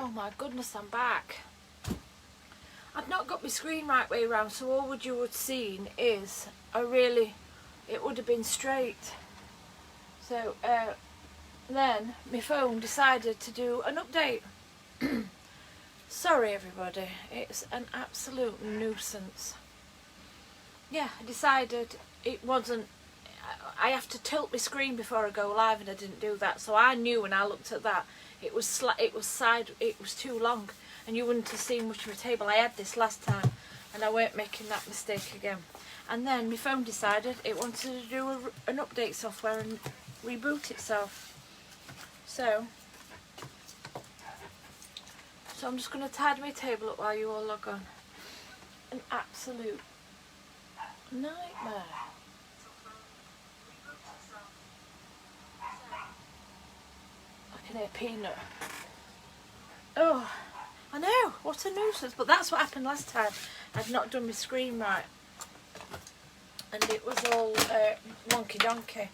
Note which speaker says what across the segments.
Speaker 1: Oh my goodness, I'm back. I've not got my screen right way around, so all what you would seen is it would have been straight. So then my phone decided to do an update. Sorry everybody, it's an absolute nuisance. Yeah, I decided it wasn't, I have to tilt my screen before I go live, and I didn't do that, so I knew when I looked at that it was too long and you wouldn't have seen much of a table. I had this last time and I weren't making that mistake again. And then my phone decided it wanted to do an update software and reboot itself. So I'm just going to tidy my table up while you all log on. An absolute nightmare. I can hear Peanut. Oh, I know, what a nuisance. But that's what happened last time. I'd not done my screen right. And it was all wonky donkey.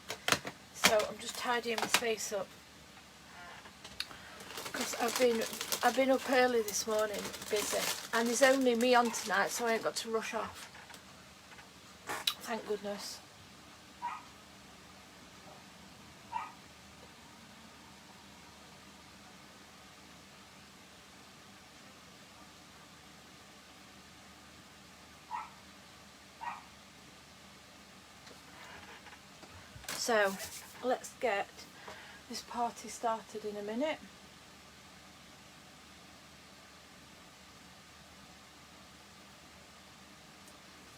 Speaker 1: So I'm just tidying my space up. Because I've been up early this morning, busy. And there's only me on tonight, so I ain't got to rush off. Thank goodness. So let's get this party started in a minute.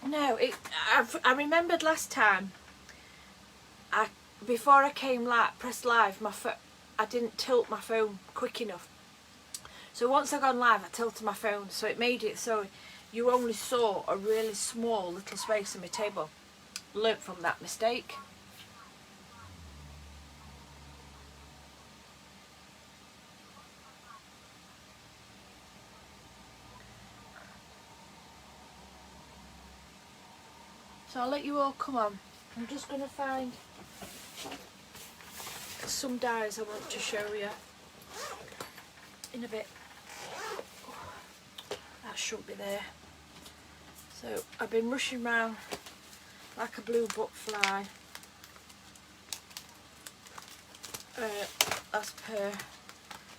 Speaker 1: No, I remembered last time. Before I came pressed live, I didn't tilt my phone quick enough. So once I gone live, I tilted my phone, so it made it so you only saw a really small little space on my table. Learnt from that mistake. So I'll let you all come on. I'm just going to find some dies I want to show you in a bit. That should be there. So I've been rushing around like a blue butterfly, as per.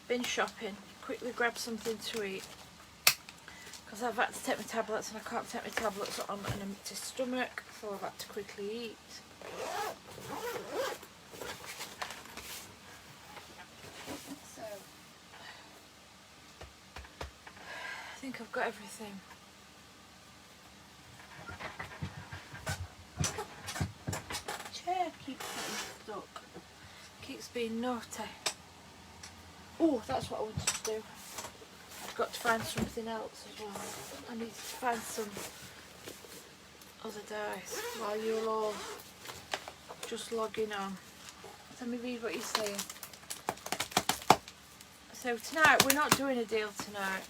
Speaker 1: Been shopping, quickly grab something to eat. Because I've had to take my tablets and I can't take my tablets on an empty stomach, so I've had to quickly eat. So I think I've got everything. Chair keeps getting stuck. Keeps being naughty. Oh, that's what I wanted to do. Got to find something else as well. I need to find some other dice while you're all just logging on. Let me read what you're saying. So tonight, we're not doing a deal tonight.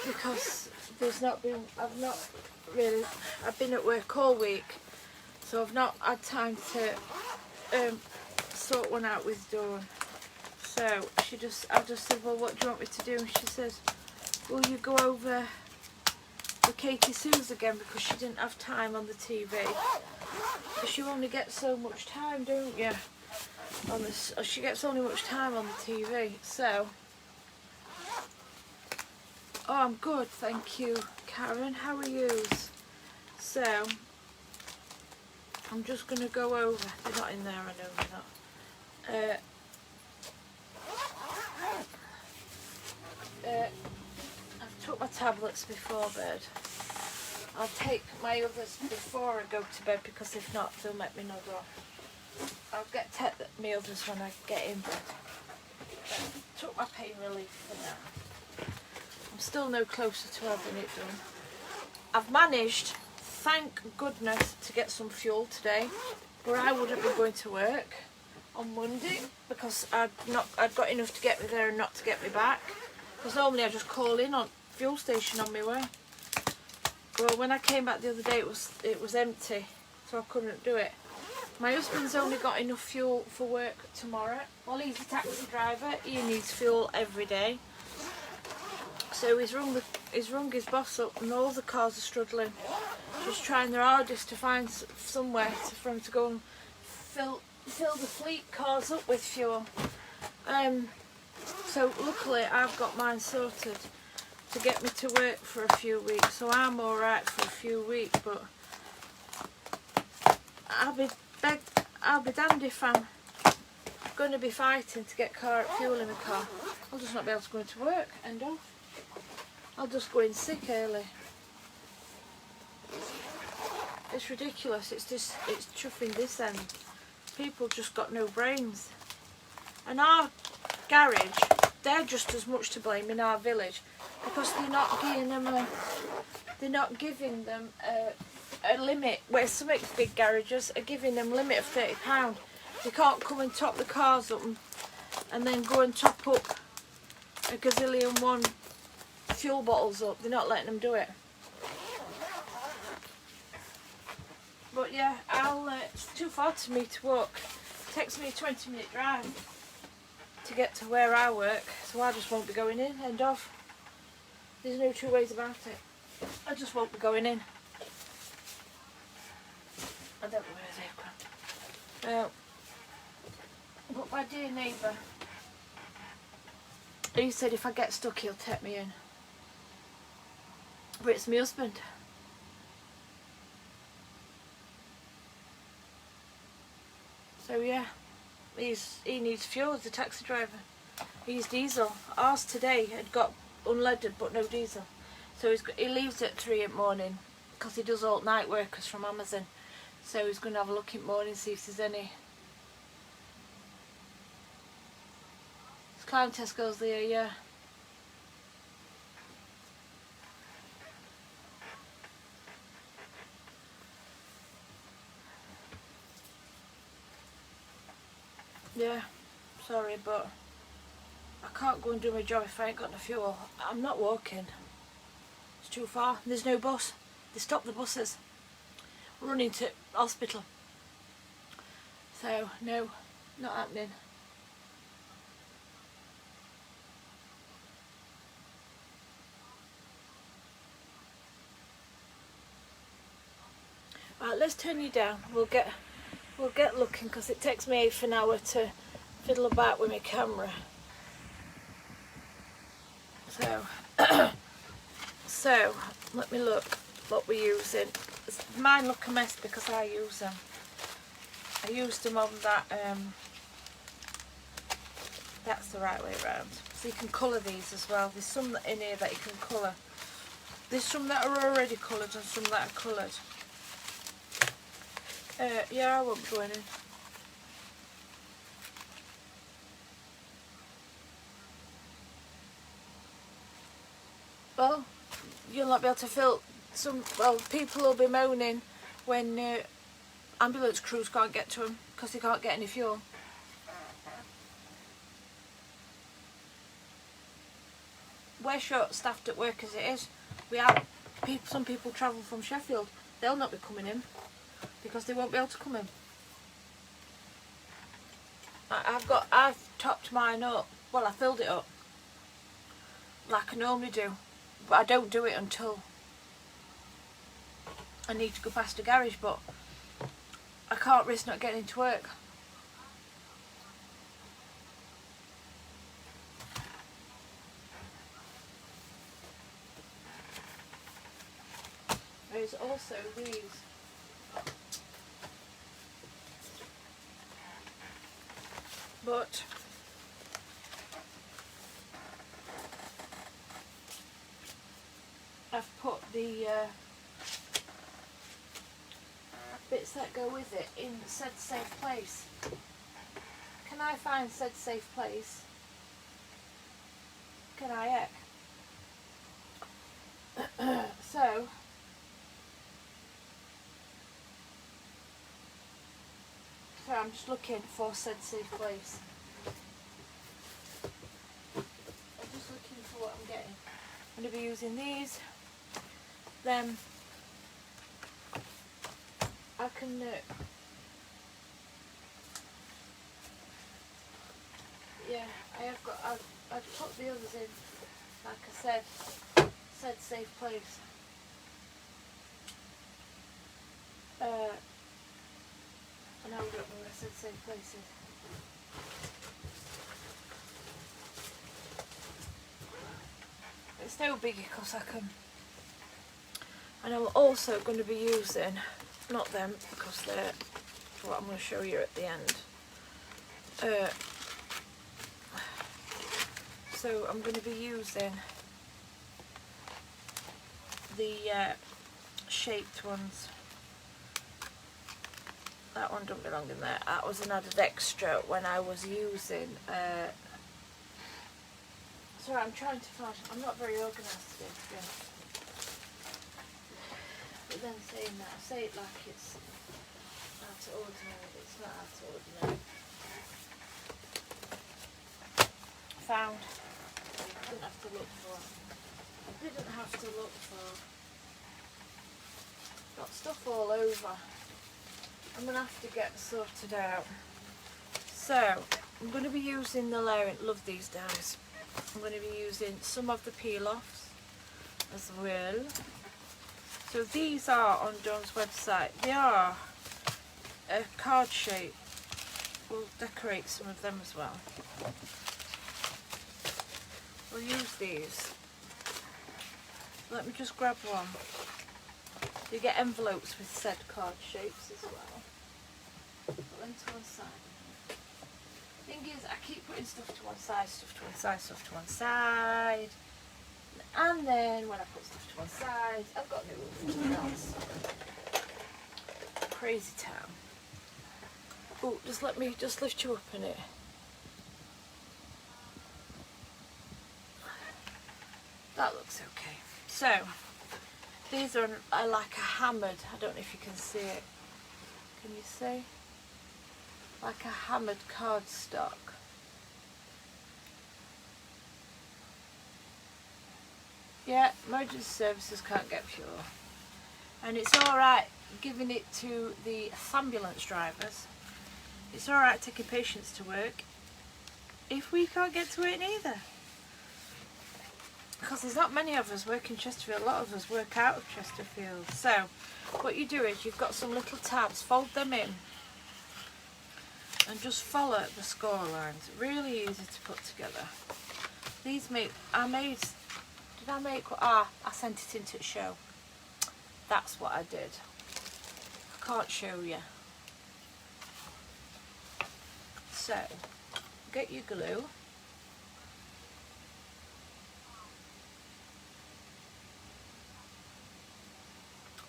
Speaker 1: Because there's not been, I've been at work all week, so I've not had time to sort one out with Dawn. So I just said, well, what do you want me to do? And she says, will you go over the Katie Sue's again, because she didn't have time on the TV. Because you only get so much time, don't you? On this, she gets only much time on the TV. So, oh, I'm good, thank you, Karen. How are you? So, I'm just going to go over. They're not in there, I know they're not. I've took my tablets before bed. I'll take my others before I go to bed, because if not they'll make me nod off. I'll take my others when I get in bed. Took my pain relief for now. I'm still no closer to having it done. I've managed, thank goodness, to get some fuel today, where I would have been going to work on Monday, because I'd got enough to get me there and not to get me back. Because normally I just call in on fuel station on my way. Well, when I came back the other day, it was empty, so I couldn't do it. My husband's only got enough fuel for work tomorrow. Well, he's a taxi driver. He needs fuel every day. So he's rung his boss up, and all the cars are struggling, just trying their hardest to find somewhere for him to go and fill the fleet cars up with fuel. So luckily I've got mine sorted to get me to work for a few weeks, so I'm alright for a few weeks, but I'll be damned if I'm going to be fighting to get fuel in my car. I'll just not be able to go into work, end off. I'll just go in sick early. It's ridiculous, it's chuffing this end. People just got no brains. And our garage, they're just as much to blame in our village, because they're not giving them a limit, where some big garages are giving them a limit of £30. They can't come and top the cars up and then go and top up a gazillion one fuel bottles up. They're not letting them do it. But yeah, it's too far to me to walk. It takes me a 20-minute drive to get to where I work, so I just won't be going in, end of. There's no two ways about it. I just won't be going in. I don't know where they've gone. But my dear neighbour, he said if I get stuck he'll take me in. But it's my husband. So yeah, he needs fuel as a taxi driver. He's diesel. Ours today had got unleaded but no diesel. So he leaves at 3 in the morning because he does all night workers from Amazon. So he's going to have a look in the morning, see if there's any. His climb test goes there, yeah. Yeah, sorry, but I can't go and do my job if I ain't got no fuel. I'm not walking. It's too far. There's no bus. They stopped the buses. We're running to hospital. So, no, not happening. Right, let's turn you down. We'll get looking, because it takes me half an hour to fiddle about with my camera. So let me look what we're using. Mine look a mess because I use them. I used them on that. That's the right way around. So you can colour these as well. There's some in here that you can colour. There's some that are already coloured and some that are coloured. Yeah, I won't be going in. Well, you'll not be able to fill some. Well, people will be moaning when ambulance crews can't get to them because they can't get any fuel. We're short-staffed at work as it is. Some people travel from Sheffield. They'll not be coming in because they won't be able to come in. I've topped mine up. Well, I filled it up like I normally do, but I don't do it until I need to go past a garage. But I can't risk not getting into work. There's also these. But I've put the bits that go with it in said safe place. Can I find said safe place? Can I heck? So I'm just looking for said safe place. I'm just looking for what I'm getting. I'm going to be using these. Then I can I've put the others in, like I said safe place. And I don't know where I said safe places. It's no biggie because I can. And I'm also going to be using, not them because they're what I'm going to show you at the end. So I'm going to be using the shaped ones. That one don't belong in there. That was an added extra when I was using. Sorry, I'm trying to find. I'm not very organised today, to be honest. But then saying that, I say it like it's out of ordinary. It's not out of ordinary. Found. I didn't have to look for. I didn't have to look for. Got stuff all over. I'm going to have to get sorted out. So, I'm going to be using the layering. Love these dies. I'm going to be using some of the peel-offs as well. So these are on Dawn's website. They are a card shape. We'll decorate some of them as well. We'll use these. Let me just grab one. You get envelopes with said card shapes as well. Put them to one side. Thing is, I keep putting stuff to one side, stuff to one side, stuff to one side. And then when I put stuff to one side, I've got no room for something else. Crazy town. Oh, just let me just lift you up in it. That looks okay. So, these are like a hammered, I don't know if you can see it. Can you see? Like a hammered cardstock. Yeah, emergency services can't get fuel. And it's alright giving it to the ambulance drivers. It's alright taking patients to work if we can't get to it either. Because there's not many of us work in Chesterfield, a lot of us work out of Chesterfield. So, what you do is you've got some little tabs, fold them in and just follow the score lines. Really easy to put together. These did I make, I sent it into the show. That's what I did. I can't show you. So, get your glue.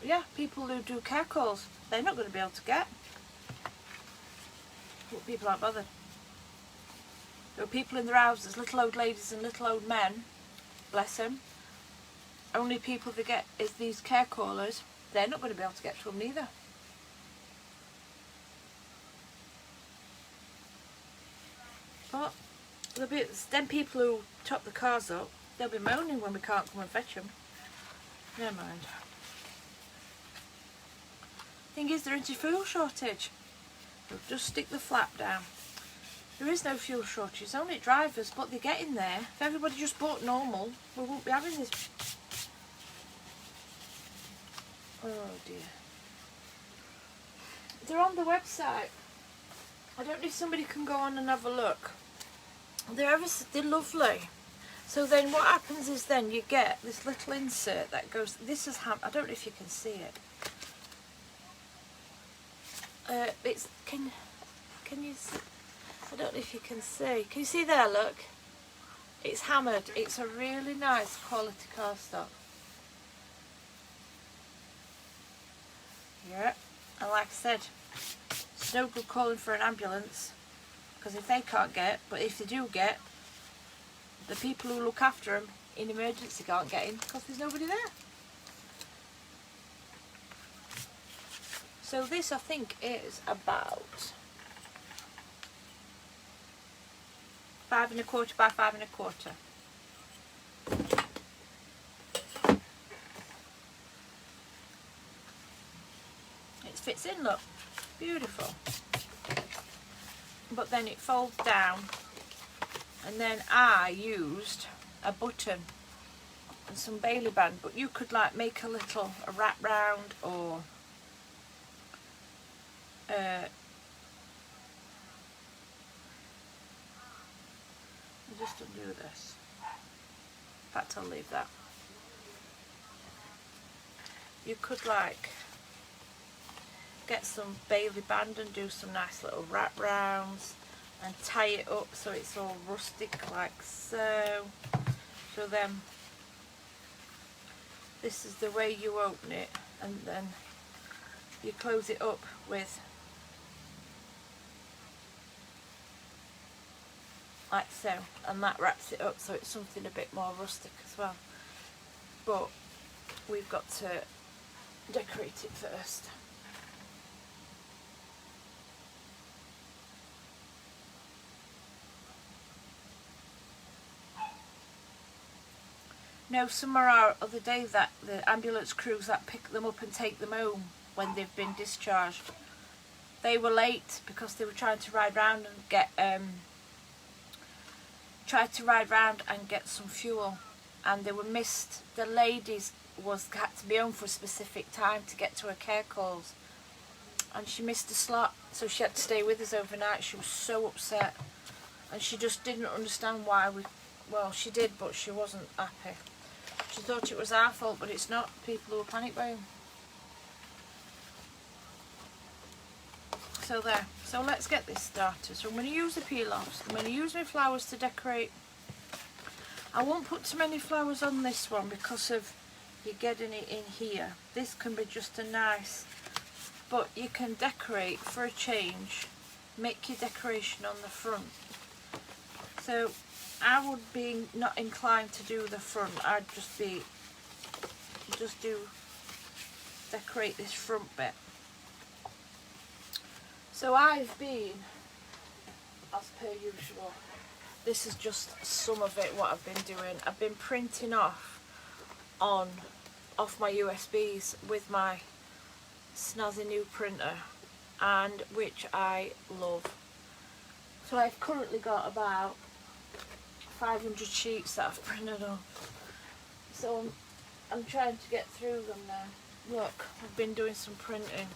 Speaker 1: Yeah, people who do care calls, they're not going to be able to get. But people aren't bothered. There are people in their houses, little old ladies and little old men, bless them. Only people that get is these care callers, they're not going to be able to get to them neither. But there'll be then people who top the cars up, they'll be moaning when we can't come and fetch them. Never mind. Thing is, there isn't a fuel shortage. We'll just stick the flap down. There is no fuel shortage, it's only drivers, but they're getting there. If everybody just bought normal, we won't be having this. Oh dear. They're on the website. I don't know if somebody can go on and have a look. They're lovely. So then what happens is then you get this little insert that goes, this is I don't know if you can see it. It's can you see? I don't know if you can see. Can you see there? Look, it's hammered. It's a really nice quality cardstock. Yeah, and like I said, it's no good calling for an ambulance because if they can't get, but if they do get, the people who look after them in emergency can't get in because there's nobody there. So this I think is about 5 1/4 by 5 1/4. It fits in, look, beautiful. But then it folds down And then I used a button and some Bailey band, but you could like make a wrap round, or I'll just undo this. In fact, I'll leave that. You could like get some Bailey band and do some nice little wrap rounds and tie it up so it's all rustic like so. So then this is the way you open it, and then you close it up with like so, and that wraps it up so it's something a bit more rustic as well. But we've got to decorate it first. Now, some are our other day that the ambulance crews that pick them up and take them home when they've been discharged, they were late because they were trying to ride round and get some fuel, and they were missed. The ladies had to be home for a specific time to get to her care calls, and she missed a slot, so she had to stay with us overnight. She was so upset, and she just didn't understand why well, she did, but she wasn't happy. She thought it was our fault, but it's not. People who were panic buying. So there. So let's get this started. So I'm going to use the peel-offs. I'm going to use my flowers to decorate. I won't put too many flowers on this one because of you getting it in here. This can be just a nice, but you can decorate for a change. Make your decoration on the front. So I would be not inclined to do the front. I'd just decorate this front bit. So I've been, as per usual, this is just some of it what I've been doing. I've been printing off my USBs with my snazzy new printer, and which I love. So I've currently got about 500 sheets that I've printed off. So I'm trying to get through them now. Look, I've been doing some printing.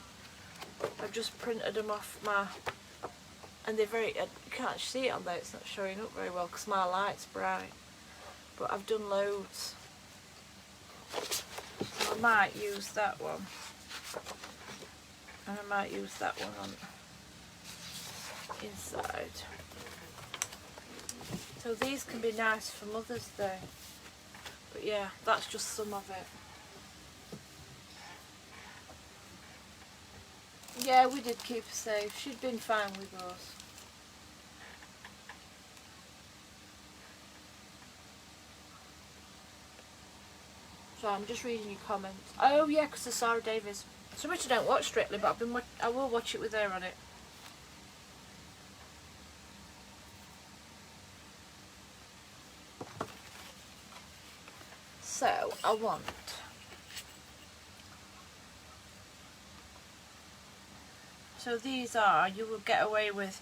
Speaker 1: I've just printed them off and they're you can't see it on there, it's not showing up very well because my light's bright. But I've done loads. So I might use that one. And I might use that one on inside. So these can be nice for Mother's Day. But yeah, that's just some of it. Yeah, we did keep her safe. She'd been fine with us. So I'm just reading your comments. Oh yeah, because of Sarah Davies. So much I don't watch Strictly, but I will watch it with her on it. So I want so these are, you will get away with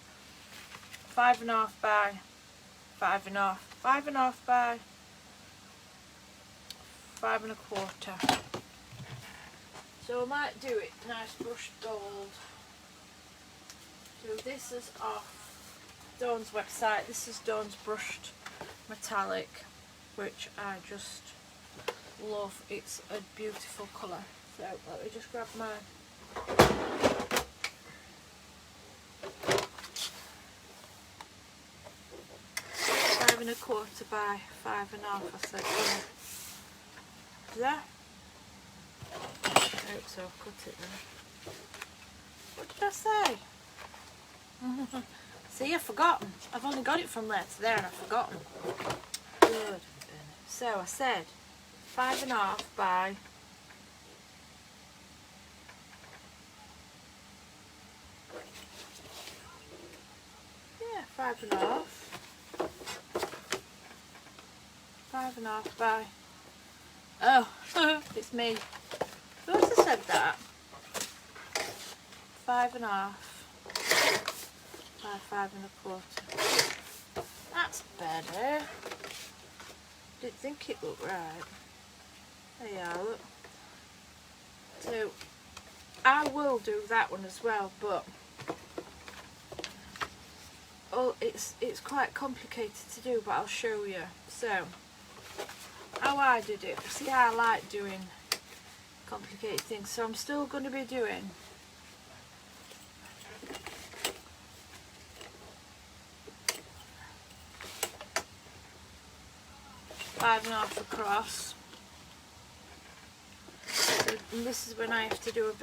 Speaker 1: 5.5 by 5.5, 5.5 by 5.25. So I might do it nice brushed gold. So this is off Dawn's website. This is Dawn's brushed metallic, which I just love. It's a beautiful colour. So let me just grab my 5.25 by 5.5. I said, there. I hope so. I've cut it there. What did I say? See, I've forgotten. I've only got it from there to there, and I've forgotten. Good. So I said 5.5 by 5.5. 5.5 by. Oh, it's me. Who else has said that? 5.5 by 5.25. That's That's better. Didn't think it looked right. There you are, look. So I will do that one as well, but it's quite complicated to do, but I'll show you. So how I did it. See, I like doing complicated things, so I'm still going to be doing five and a half across. And this is when I have to do a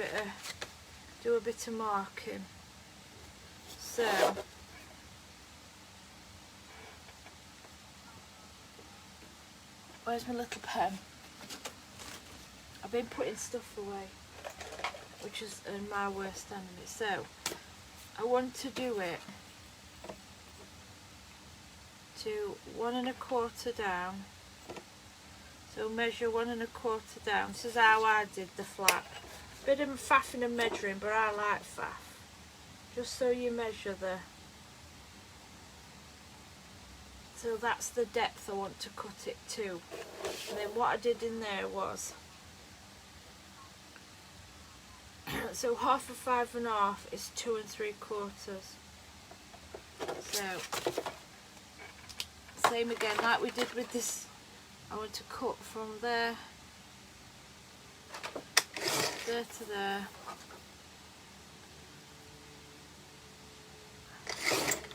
Speaker 1: bit of marking. So where's my little pen? I've been putting stuff away, which is my worst enemy. So I want to do it to 1 1/4 down. So measure 1 1/4 down. This is how I did the flap. Bit of faffing and measuring, but I like faff. Just so you measure the. So that's the depth I want to cut it to. And then what I did in there was. So half of 5 1/2 is 2 3/4. So same again, like we did with this. I want to cut from there to there,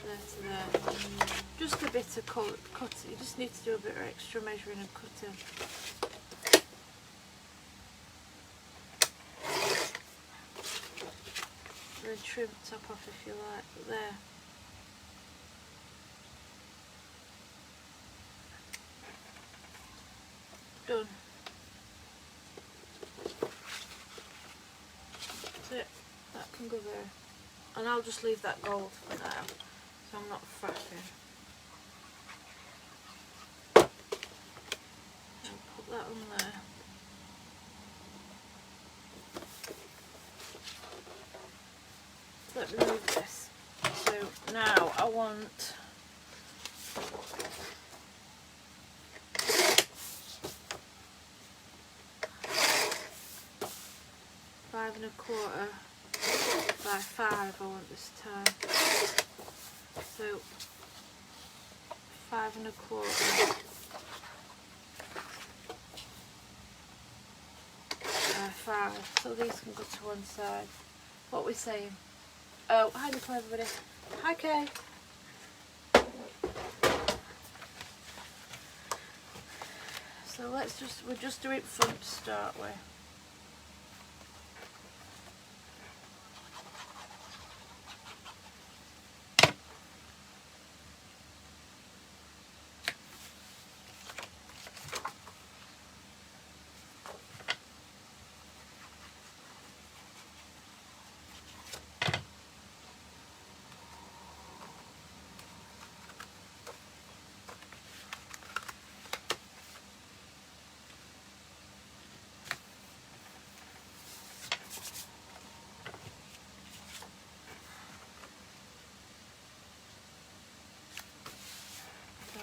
Speaker 1: there to there. Just a bit of cut. You just need to do a bit of extra measuring and cutting. Then trim the top off if you like, but there. Done. That's it. That can go there. And I'll just leave that gold for now, so I'm not faffing. I'll put that on there. Let me move this. So now I want 5 1/4 by 5 I want this time. So 5 1/4 by 5. So these can go to one side. What we're saying. Oh, hi Nicole everybody. Hi Kay. So we'll just do it front to start with.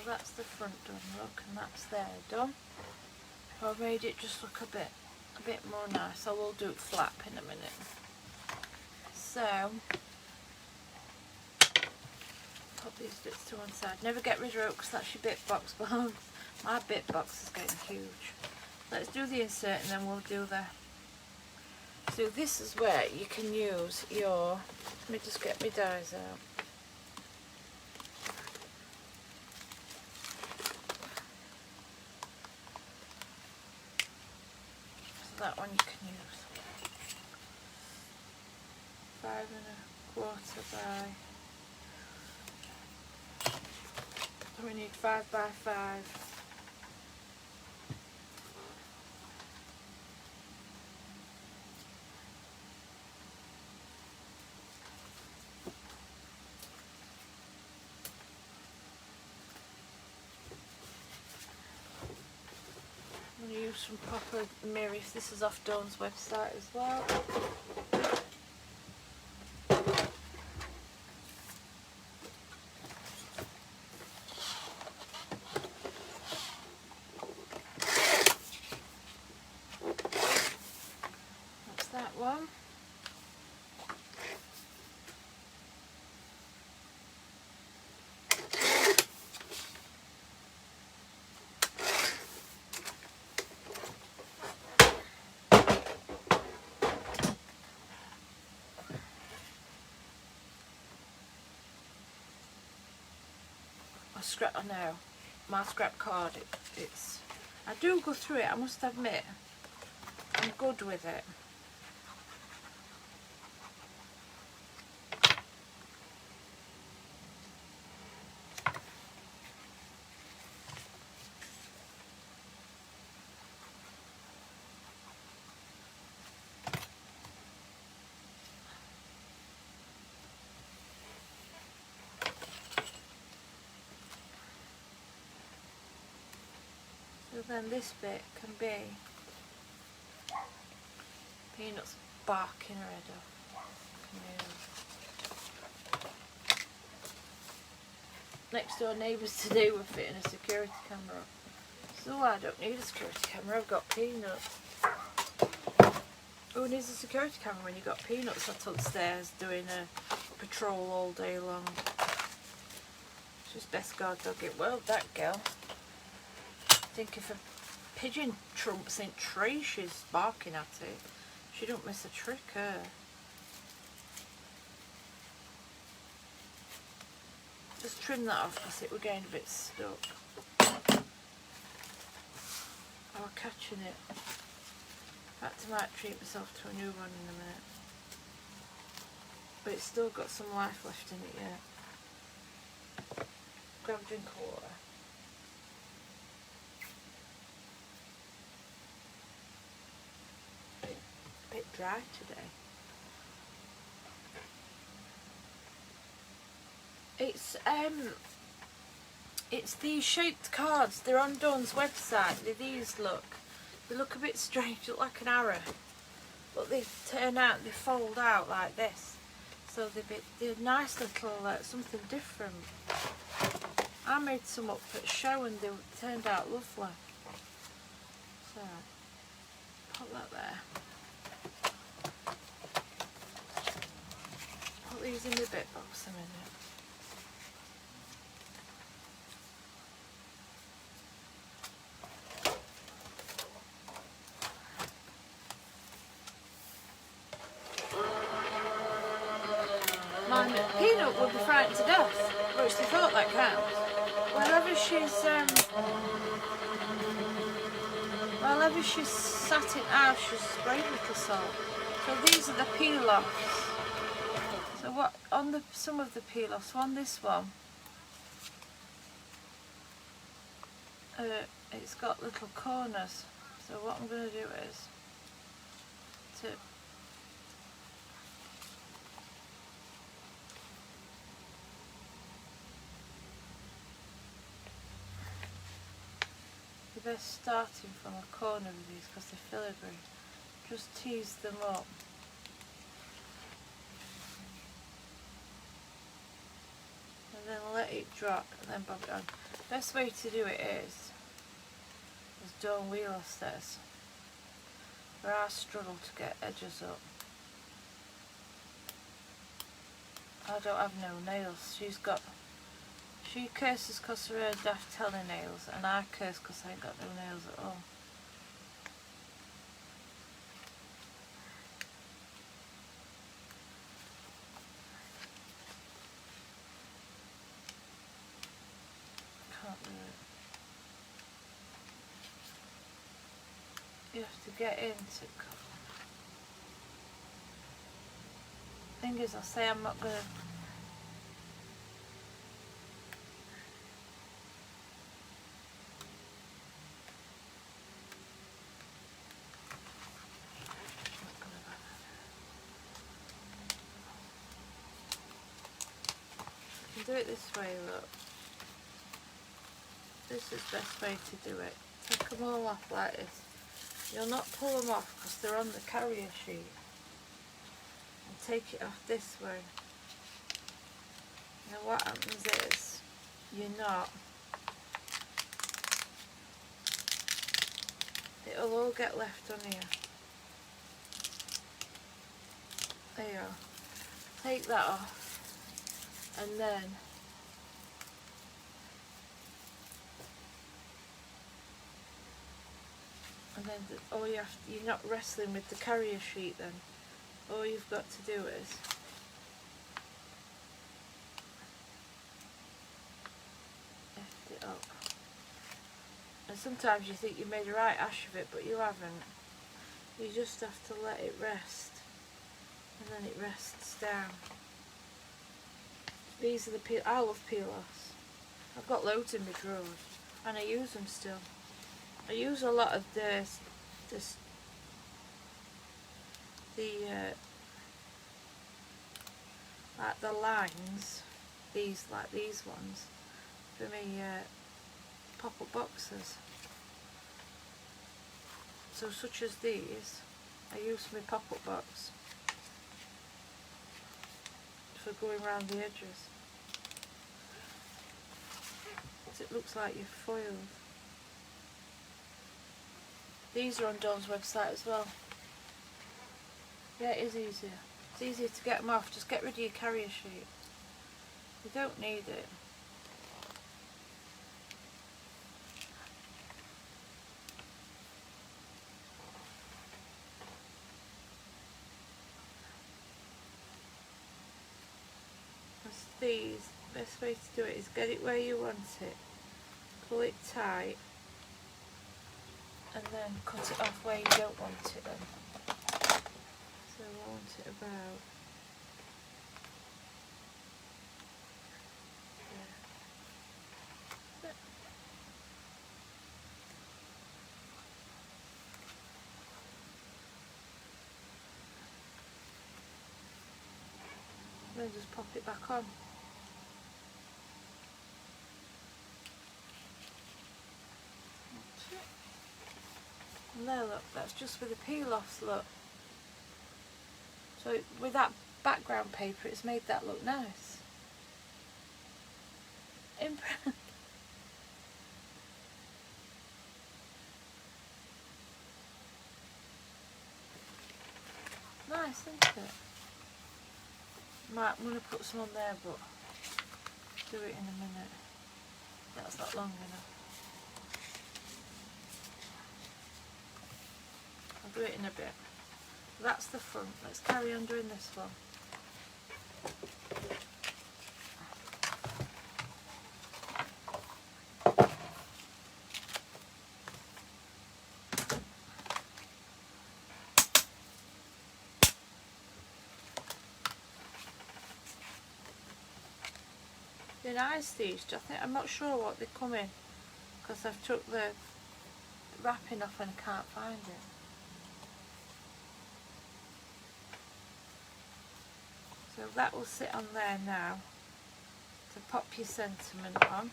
Speaker 1: That's the front done, look, and that's there done. I've made it just look a bit more nice. I will do it flap in a minute. So put these bits to one side. Never get rid of it because that's your bit box belongs. My bit box is getting huge. Let's do the insert and then we'll do the. So this is where you can use your. Let me just get my dies out. That one you can use 5 1/4 by. So we need 5 by 5. I'm going to use some proper mirrors. This is off Dawn's website as well. scrap, I know, my scrap card, it's, I do go through it, I must admit, I'm good with it. So then this bit can be Peanut's barking her head off. Next door neighbours today were fitting a security camera up. So I don't need a security camera, I've got Peanuts. Who needs a security camera when you've got Peanuts sat upstairs doing a patrol all day long? She's best guard dog in the world, that girl. I think if a pigeon trumps in tree, she's barking at it. She don't miss a trick, her. Just trim that off because it was getting a bit stuck. I was catching it. In fact, I might treat myself to a new one in a minute. But it's still got some life left in it yet. Grab a drink of water. Bit dry today. It's these shaped cards. They're on Dawn's website. They're these, look. They look a bit strange, look like an arrow. But they turn out, they fold out like this. So they're nice little, something different. I made some up at show and they turned out lovely. So, put that there. Put these in the bit box a minute. Peanut would be frightened to death, which they thought that counts. Whenever she's sat in house, she's sprayed with the salt. So these are the peel-offs. So what on some of the peel-offs, so on this one, it's got little corners. So what I'm going to do is they're starting from a corner with these because they're filigree. Just tease them up. And then let it drop and then bob it on. Best way to do it is, as Dawn Wheeler says, where I struggle to get edges up. I don't have no nails. She curses because of her daft nails, and I curse because I ain't got no nails at all. Can't do it. You have to get into colour. Thing is, I say I'm not going to. Do it this way, look. This is the best way to do it. Take them all off like this. You'll not pull them off because they're on the carrier sheet. And take it off this way. Now what happens is, you're not. It'll all get left on here. There you are. Take that off. And then all you have to, you're not wrestling with the carrier sheet then. All you've got to do is And sometimes you think you made a right ash of it, but you haven't. You just have to let it rest, and then it rests down. These are the peel. I love peel-offs. I've got loads in my drawers, and I use them still. I use a lot of the like the lines, like these ones, for me pop-up boxes. So such as these, I use for my pop-up box for going around the edges. So it looks like you've foiled. These are on Dawn's website as well. Yeah, it is easier. It's easier to get them off. Just get rid of your carrier sheet. You don't need it. These, the best way to do it is get it where you want it, pull it tight, and then cut it off where you don't want it then. So I want it about there. Then just pop it back on. And there, look, that's just for the peel-offs, look. So with that background paper, it's made that look nice. Nice, isn't it? I'm going to put some on there, but do it in a minute. That's not long enough. I'll do it in a bit. That's the front. Let's carry on doing this one. They're nice, these. I'm not sure what they come in, because I've took the wrapping off and I can't find it. So that will sit on there now to pop your sentiment on.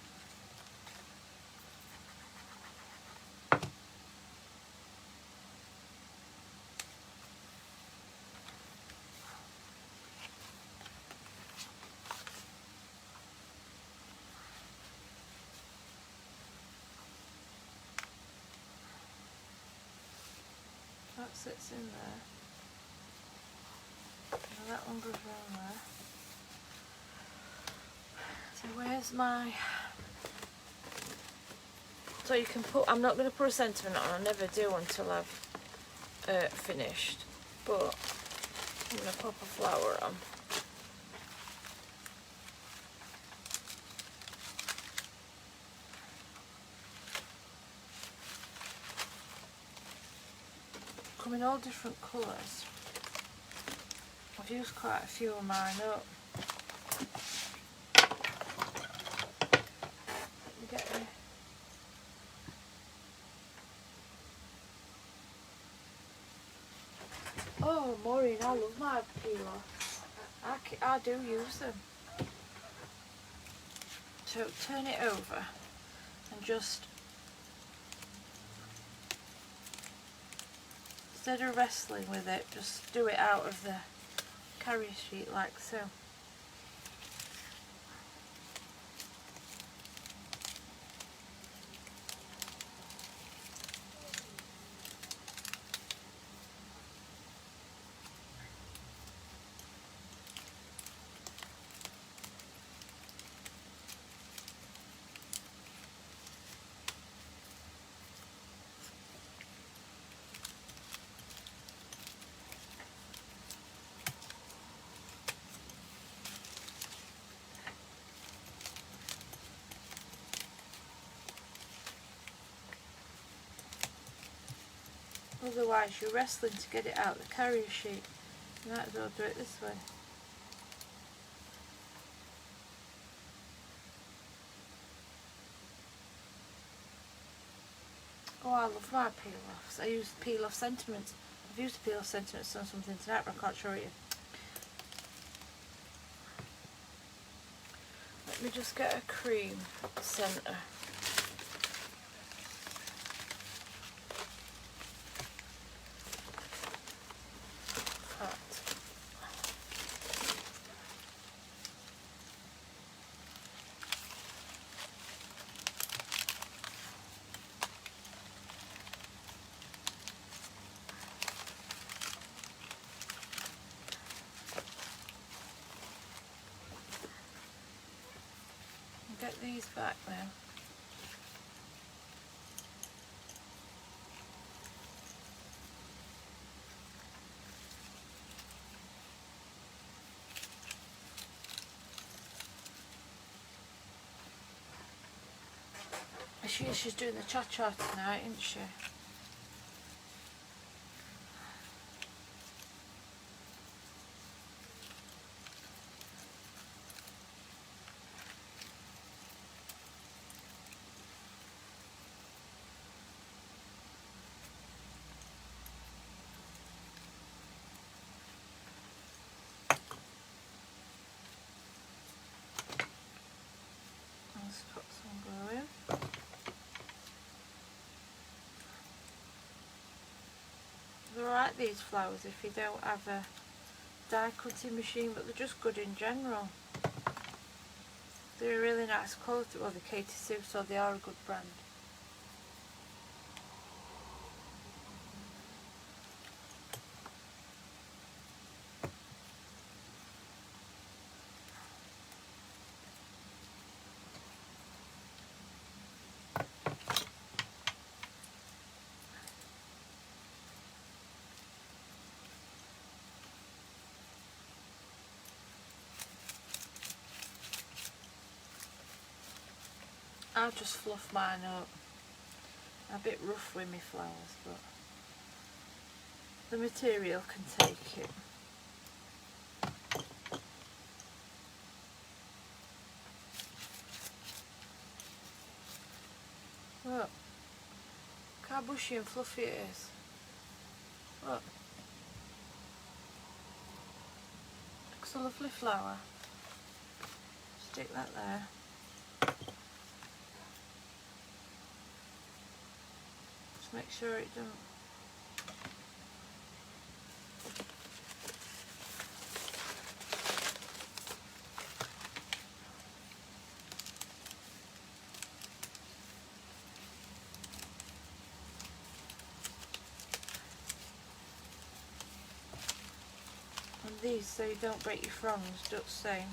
Speaker 1: That sits in there. Now that one goes around there. So where's my... So you can put... I'm not going to put a sentiment on, I never do until I've finished. But I'm going to pop a flower on. Come in all different colours. I've used quite a few of mine up. Let me get there. Oh, Maureen, I love my peel-offs. I do use them. So turn it over and just, instead of wrestling with it, just do it out of the carrier sheet like so. Otherwise you're wrestling to get it out the carrier sheet. You might as well do it this way. Oh, I love my peel-offs. I use peel-off sentiments. I've used a peel-off sentiments on something tonight, but I can't show you. Let me just get a cream centre. Get these back now. She's doing the cha-cha tonight, isn't she? Let's put some glue in. They're alright, these flowers, if you don't have a die cutting machine, but they're just good in general. They're a really nice quality. Well, they're Katie Sue, so they are a good brand. I'll just fluff mine up. A bit rough with my flowers, but the material can take it. Look, look how bushy and fluffy it is. Look. Looks a lovely flower. Stick that there. Just make sure it don't. And these, so you don't break your fronds, just saying.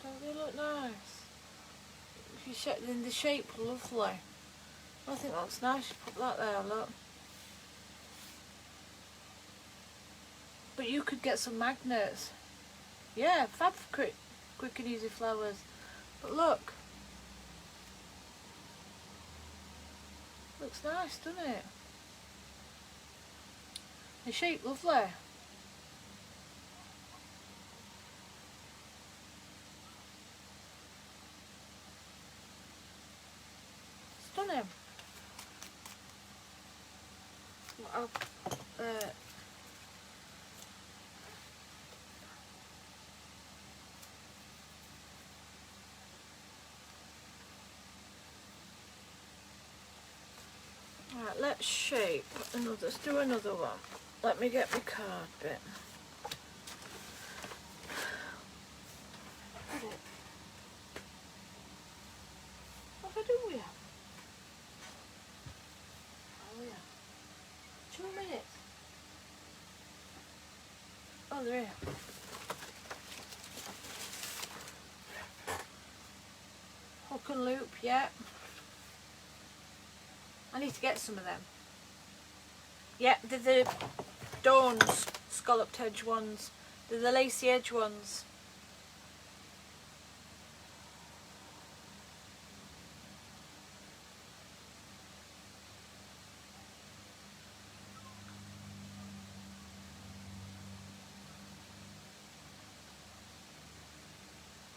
Speaker 1: Don't they look nice? Then the shape lovely. I think that looks nice. You put that there, look. But you could get some magnets. Yeah, fab for quick and easy flowers. But look. Looks nice, doesn't it? The shape lovely. Stunning. I'll, right, let's shape another. Let's do another one. Let me get my card bit. What have I done with you? Oh yeah. 2 minutes. Oh, they're here. Hook and loop, yeah. I need to get some of them. Yeah, they're the Dawn's scalloped edge ones. They're the lacy edge ones.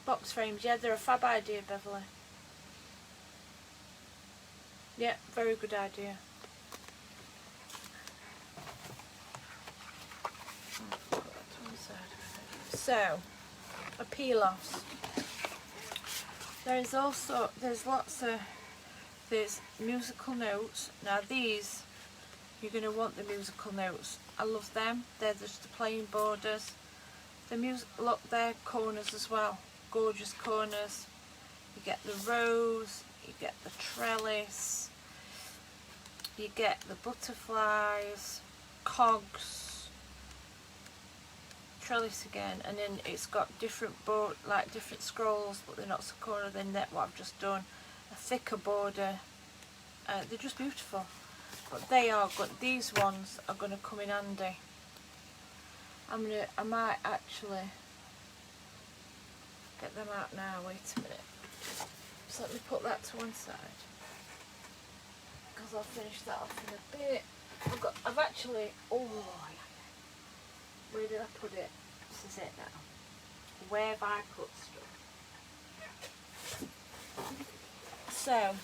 Speaker 1: Box frames, yeah, they're a fab idea, Beverly. Yeah, very good idea. So, a peel-offs. There's lots of, there's musical notes. Now these, you're going to want the musical notes. I love them. They're just the plain borders. The look, they're corners as well. Gorgeous corners. You get the rose, you get the trellis, you get the butterflies, cogs, trellis again, and then it's got different different scrolls, but they're not so corner than that what I've just done. A thicker border. They're just beautiful. But they are good. These ones are going to come in handy. I might actually get them out now. Wait a minute. So let me put that to one side, because I'll finish that off in a bit. I've actually, oh, where did I put it? This is it now. Where have I put stuff? So,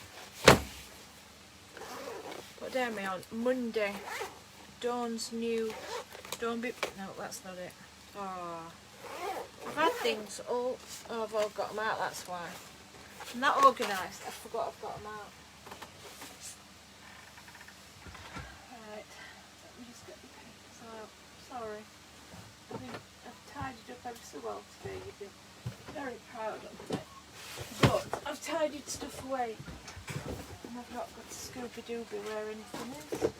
Speaker 1: what day am I on? Monday. Dawn's new. No, that's not it. Oh, I've had things all. Oh, I've all got them out. That's why. I'm not organised. I forgot I've got them out. Right. Let me just get the papers out. Sorry. I've tidied up ever so well today. You'd be very proud of me. But I've tidied stuff away. And I've not got a Scooby-Dooby where anything is.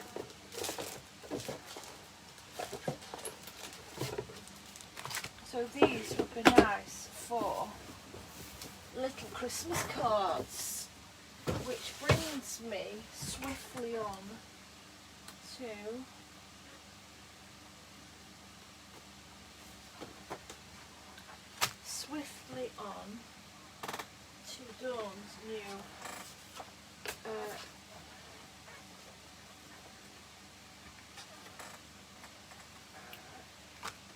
Speaker 1: So these would be nice for little Christmas cards, which brings me swiftly on to Dawn's new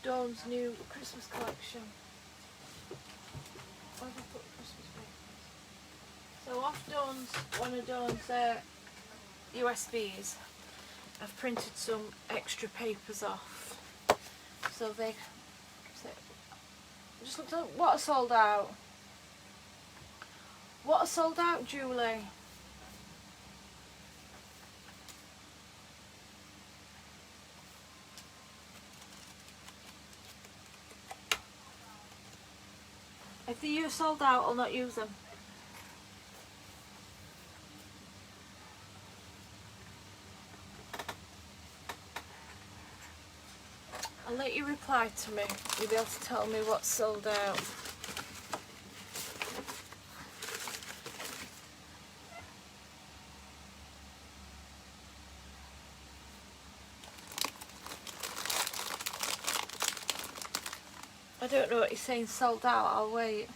Speaker 1: Dawn's new Christmas collection. Where have I put the Christmas papers? So off one of Dawn's USBs, I've printed some extra papers off. So they just looked at what are sold out. What are sold out, Julie? If they're sold out, I'll not use them. I'll let you reply to me. You'll be able to tell me what's sold out. I don't know what he's saying, sold out, I'll wait.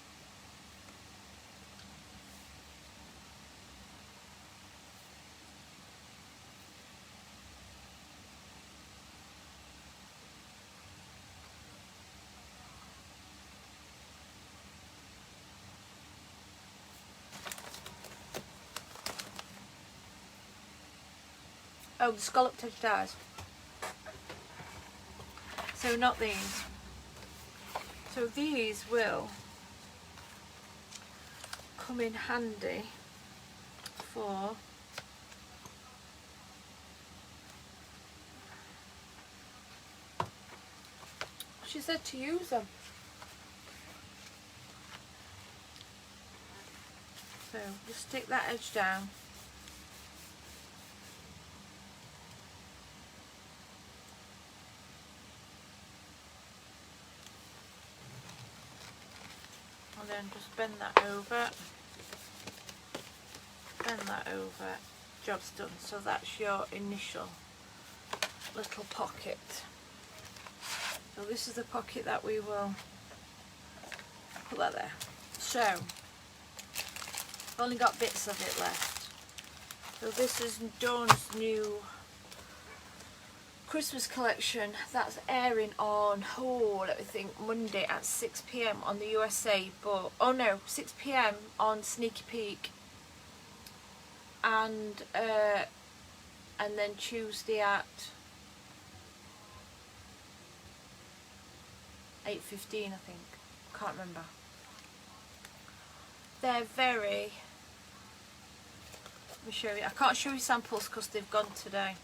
Speaker 1: Oh, the scalloped edge dies. So not these. So these will come in handy for she said to use them. So just stick that edge down. And then just bend that over. Bend that over. Job's done. So that's your initial little pocket. So this is the pocket that we will put that there. So I've only got bits of it left. So this is Dawn's new Christmas collection that's airing on, let me think, Monday at 6 PM on the USA, but, oh no, 6 PM on Sneaky Peek, and then Tuesday at 8:15, I think, can't remember. They're very, let me show you, I can't show you samples because they've gone today.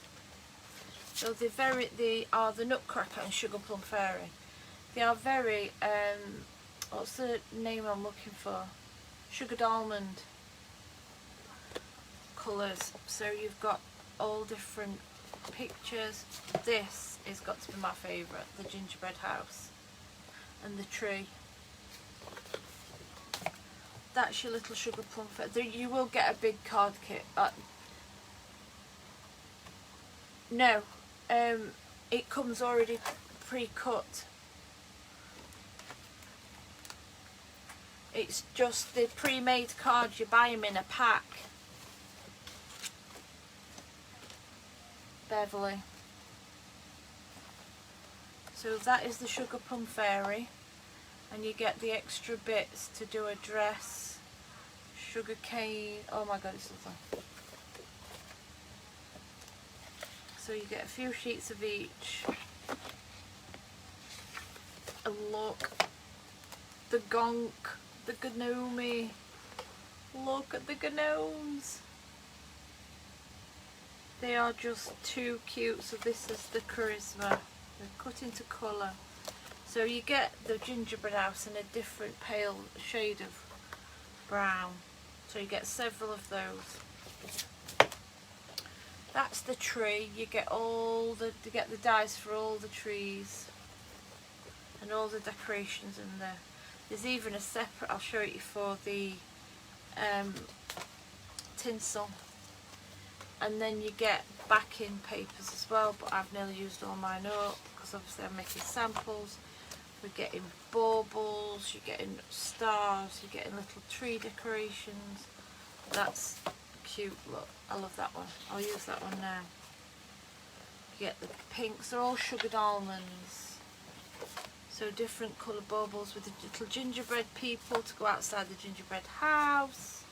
Speaker 1: So they are the Nutcracker and Sugar Plum Fairy. They are very, what's the name I'm looking for? Sugared almond colours. So you've got all different pictures. This has got to be my favourite, the gingerbread house and the tree. That's your little Sugar Plum Fairy. You will get a big card kit. No. It comes already pre-cut. It's just the pre-made cards, you buy them in a pack. Beverly. So that is the Sugar Plum Fairy, and you get the extra bits to do a dress, sugar cane, oh my god, it's lovely. So you get a few sheets of each. And look, the gonk, the gnome. Look at the gnomes. They are just too cute. So this is the charisma. They're cut into colour. So you get the gingerbread house in a different pale shade of brown. So you get several of those. That's the tree. You get the dice for all the trees and all the decorations in there. There's even a separate, I'll show you, for the tinsel. And then you get backing papers as well, but I've nearly used all mine up because obviously I'm making samples. We're getting baubles, you're getting stars, you're getting little tree decorations. That's cute, look, I love that one. I'll use that one now. You get the pinks, they're all sugared almonds. So different colour baubles with the little gingerbread people to go outside the gingerbread house.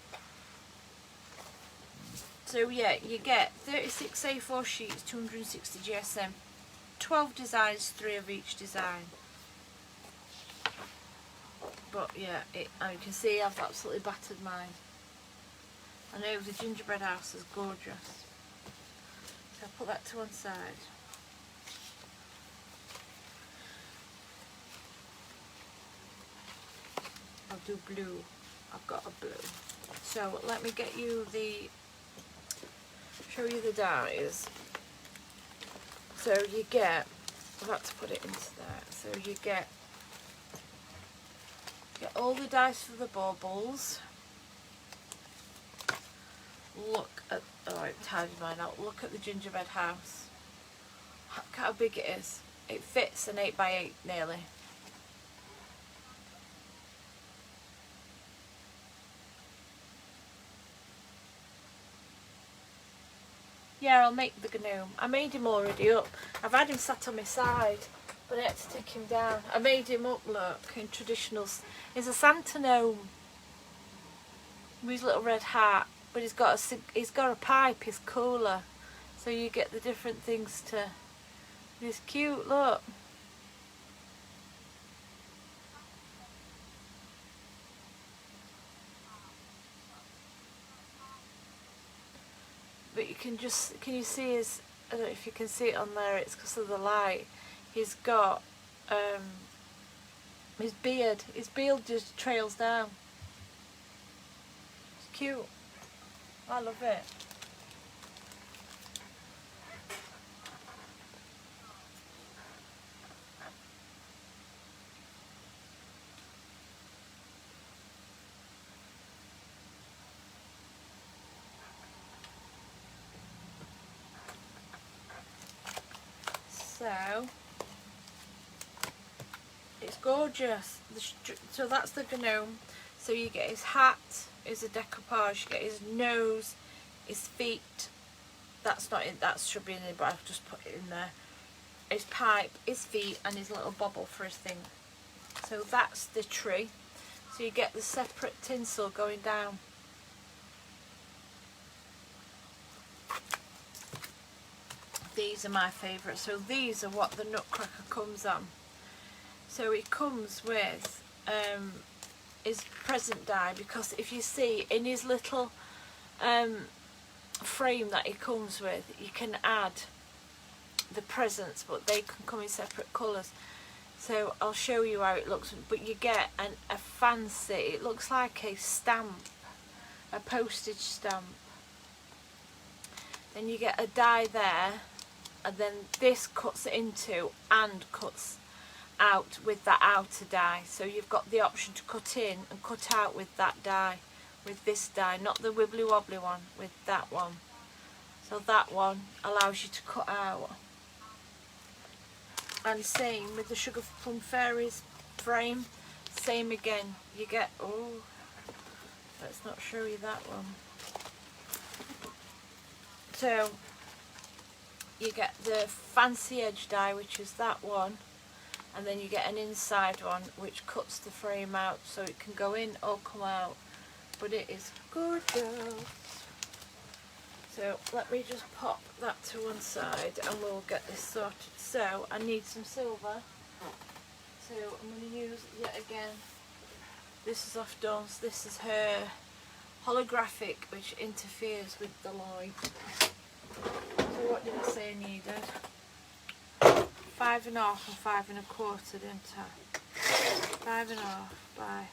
Speaker 1: So yeah, you get 36 A4 sheets, 260 GSM, 12 designs, 3 of each design. But yeah, and you can see I've absolutely battered mine. I know the gingerbread house is gorgeous. So I'll put that to one side. I'll do blue. I've got a blue. So let me get you show you the dies. So you get, I've got to put it into there. So you get all the dice for the baubles. Look at, oh I've tidied mine out. Look at the gingerbread house. Look how big it is. It fits an 8x8 nearly. Yeah, I'll make the gnome. I made him already up. I've had him sat on my side, but I had to take him down. I made him up, look, in traditional. He's a Santa gnome with his little red hat, but he's got a pipe, his cooler, so you get the different things to. He's cute, look. But you can you see his, I don't know if you can see it on there, it's because of the light. He's got his beard just trails down. It's cute. I love it. So it's gorgeous. So that's the gnome. So you get his hat is a decoupage. You get his nose, his feet. That's not in. That should be in there, but I've just put it in there. His pipe, his feet, and his little bobble for his thing. So that's the tree. So you get the separate tinsel going down. These are my favourite. So these are what the Nutcracker comes on. So it comes with his present die, because if you see in his little frame that he comes with, you can add the presents, but they can come in separate colours. So I'll show you how it looks, but you get a fancy, it looks like a stamp, a postage stamp. Then you get a die there, and then this cuts into and cuts out with that outer die. So you've got the option to cut in and cut out with that die, with this die, not the wibbly wobbly one, with that one. So that one allows you to cut out. And same with the Sugar Plum Fairies frame, same again. You get, oh, let's not show you that one. So you get the fancy edge die, which is that one, and then you get an inside one which cuts the frame out so it can go in or come out, but it is gorgeous. So let me just pop that to one side and we'll get this sorted. So I need some silver, so I'm going to use yet again, this is off Dawn's, this is her holographic which interferes with the light. So what did I say I needed? 5 1/2 and 5 1/4, didn't I? 5 1/2 by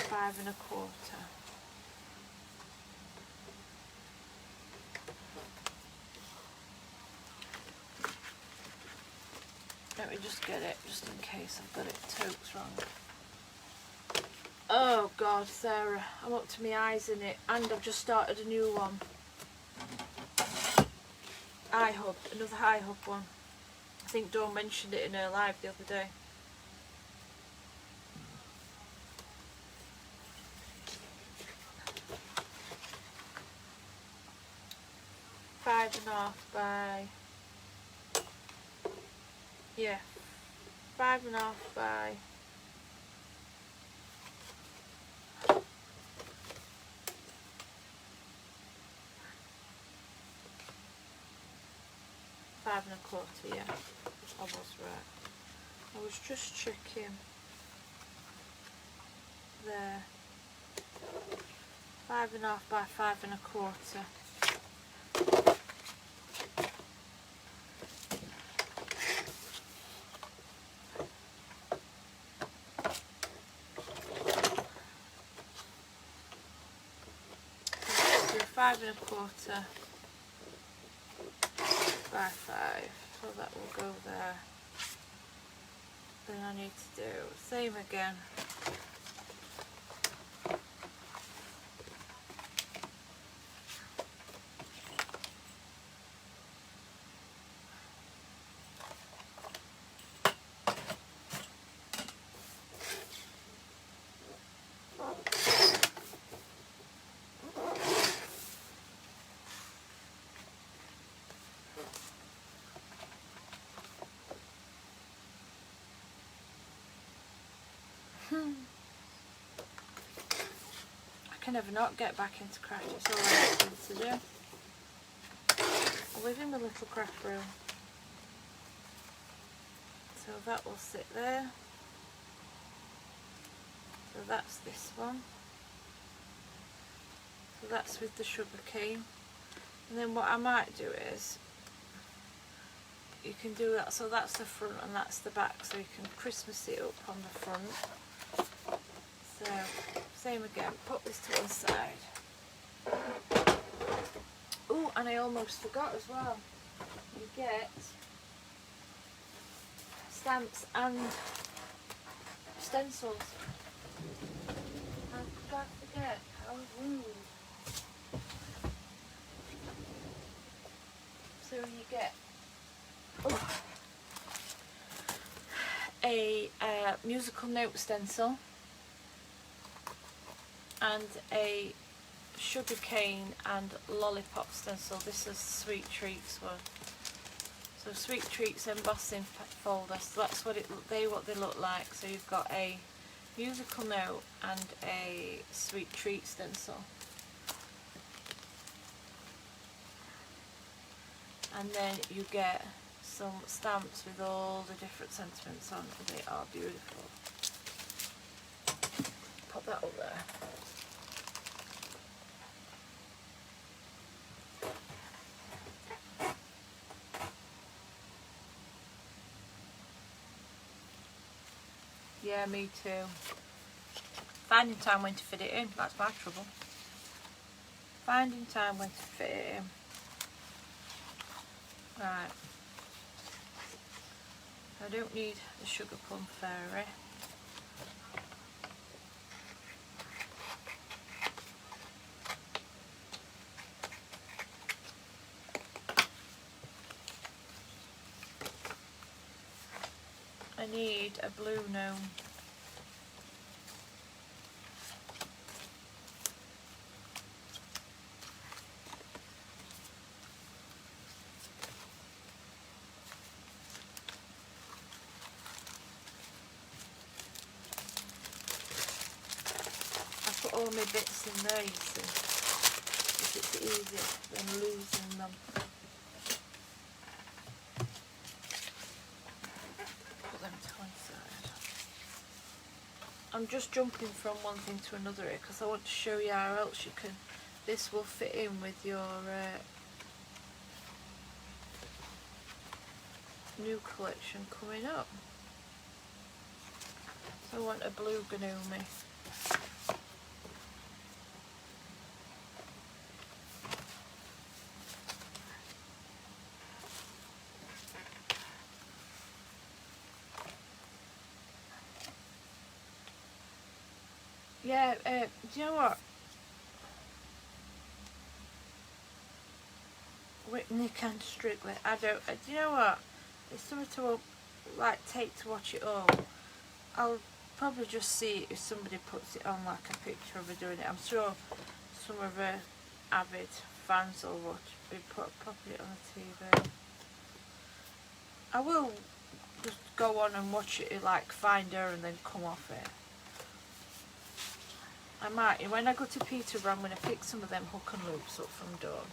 Speaker 1: 5 1/4. Let me just get it, just in case I've got it totes wrong. Oh God, Sarah, I'm up to my eyes in it, and I've just started a new one. Eye hub, another eye hub one. I think Dawn mentioned it in her live the other day. Five and a half by, yeah, 5 1/2 by 5 1/4, yeah, I was right. I was just checking there. 5 1/2 by 5 1/4. So 5 1/4 by 5, so that will go there. Then I need to do same again. I can never not get back into crafty. It's all I need to do. I live in my little craft room. So that will sit there. So that's this one. So that's with the sugar cane. And then what I might do is, you can do that, so that's the front and that's the back, so you can Christmas it up on the front. So, same again, put this to one side. Oh, and I almost forgot as well, you get stamps and stencils. How could I forget? How rude. So you get a musical note stencil and a sugar cane and lollipop stencil. This is Sweet Treats one. So Sweet Treats embossing folder. So that's what they look like. So you've got a musical note and a Sweet Treat stencil. And then you get some stamps with all the different sentiments on. They are beautiful. Pop that up there. Yeah, me too. Finding time when to fit it in, that's my trouble. Finding time when to fit it in. Right. I don't need the sugar plum fairy. I need a blue gnome. I put all my bits in there, you see, if it's easier than losing them. Put them to one side. I'm just jumping from one thing to another here because I want to show you how else you can, this will fit in with your new collection coming up. So I want a blue Ganumi. Yeah, do you know what? Whitney and Strictly. I don't. Do you know what? It's something to like take to watch it all. I'll probably just see if somebody puts it on, like a picture of her doing it. I'm sure some of her avid fans will be popping it on the TV. I will just go on and watch it, like find her and then come off it. I might, when I go to Peterborough, I'm going to pick some of them hook and loops up from Dawn.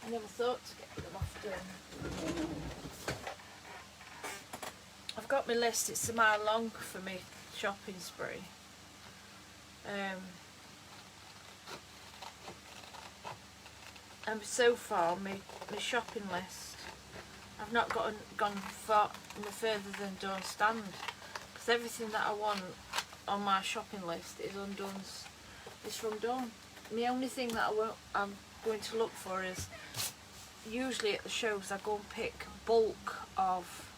Speaker 1: I never thought to get them off Dawn. I've got my list, it's a mile long for me shopping spree. And so far, my shopping list, I've not gone far no further than Dawn's stand, because everything that I want on my shopping list is from Dawn. The only thing that I'm going to look for is, usually at the shows I go and pick bulk of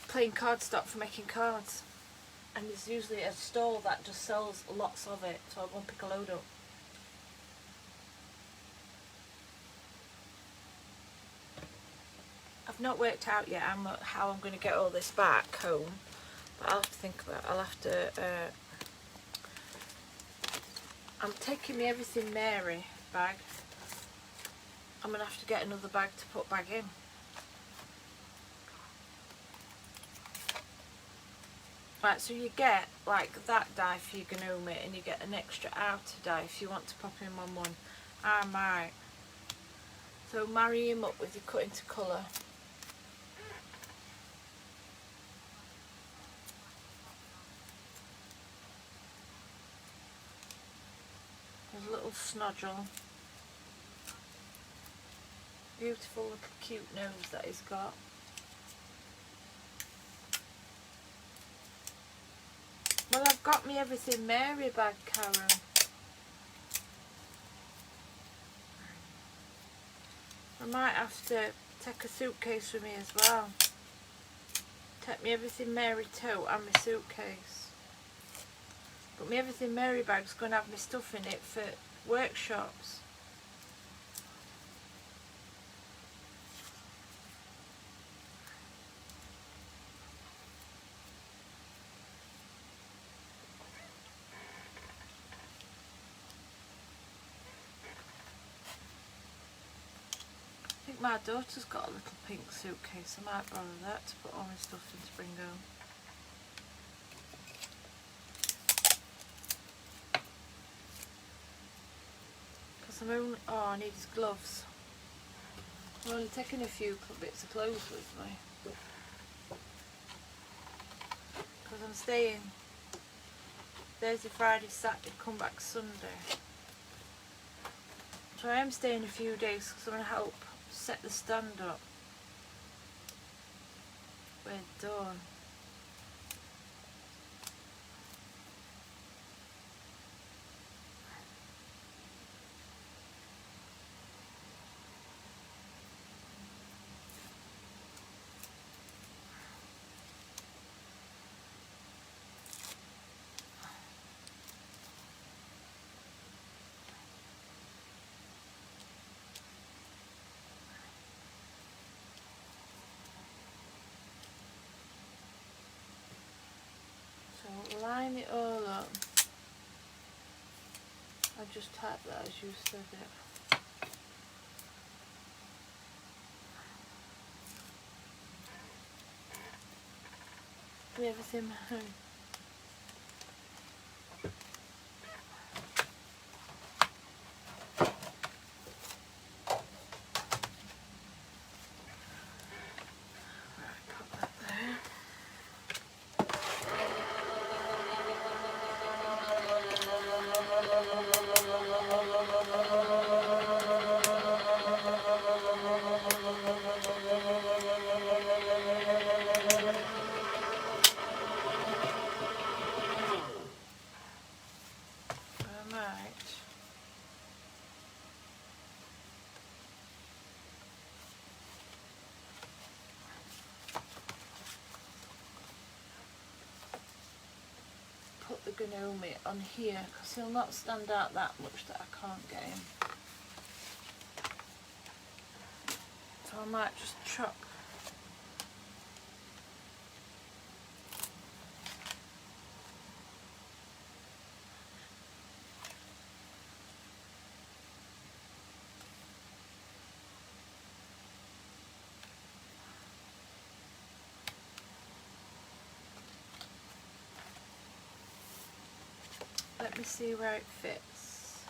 Speaker 1: plain cardstock for making cards, and there's usually a stall that just sells lots of it, so I'll go and pick a load up. I've not worked out yet how I'm going to get all this back home, but I'll have to think about it. I'll have to I'm taking my Everything Mary bag. I'm going to have to get another bag to put back in. Right, so you get like that die for your gnome and you get an extra outer die if you want to pop him on one. I might. So marry him up with your cut into colour. There's a little snodule. Beautiful little cute nose that he's got. Well, I've got me everything Mary bag, Karen. I might have to take a suitcase with me as well. Take me everything Mary tote and my suitcase. But my everything Mary bag's going to have my stuff in it for workshops. I think my daughter's got a little pink suitcase. I might borrow that to put all my stuff in to bring home. Because I'm only... Oh, I need his gloves. I'm only taking a few bits of clothes with me. Because I'm staying Thursday, Friday, Saturday, come back Sunday. So I am staying a few days because I'm going to help set the stand up with Dawn. So line it all up. I just typed that as you said it. Give everything home. Put the gnome on here because he'll not stand out that much that I can't get him. So I might just chop. Let me see where it fits.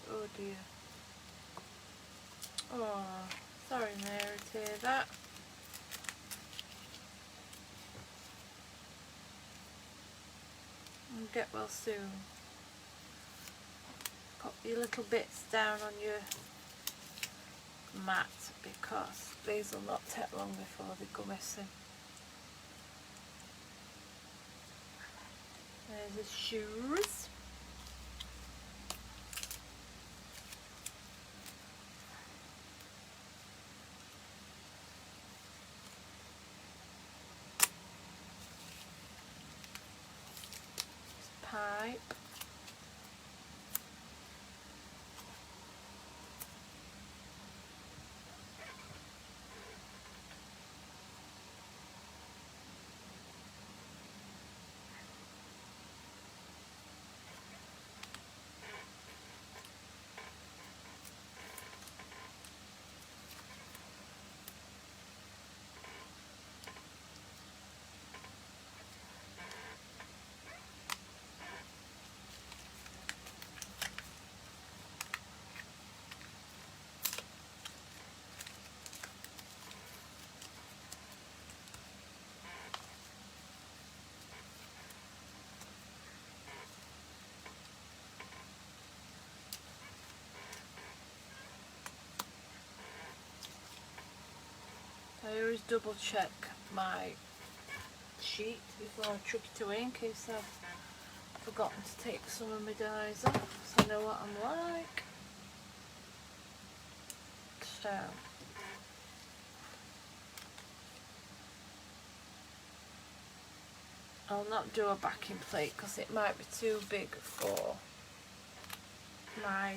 Speaker 1: Oh dear. Oh, sorry Mary to hear that. And get well soon. Pop your little bits down on your mat because these will not take long before they go missing. There's his shoes. His pipe. always double check my sheet before I chuck it away in case I've forgotten to take some of my dyes off, so I know what I'm like. So I'll not do a backing plate because it might be too big for my,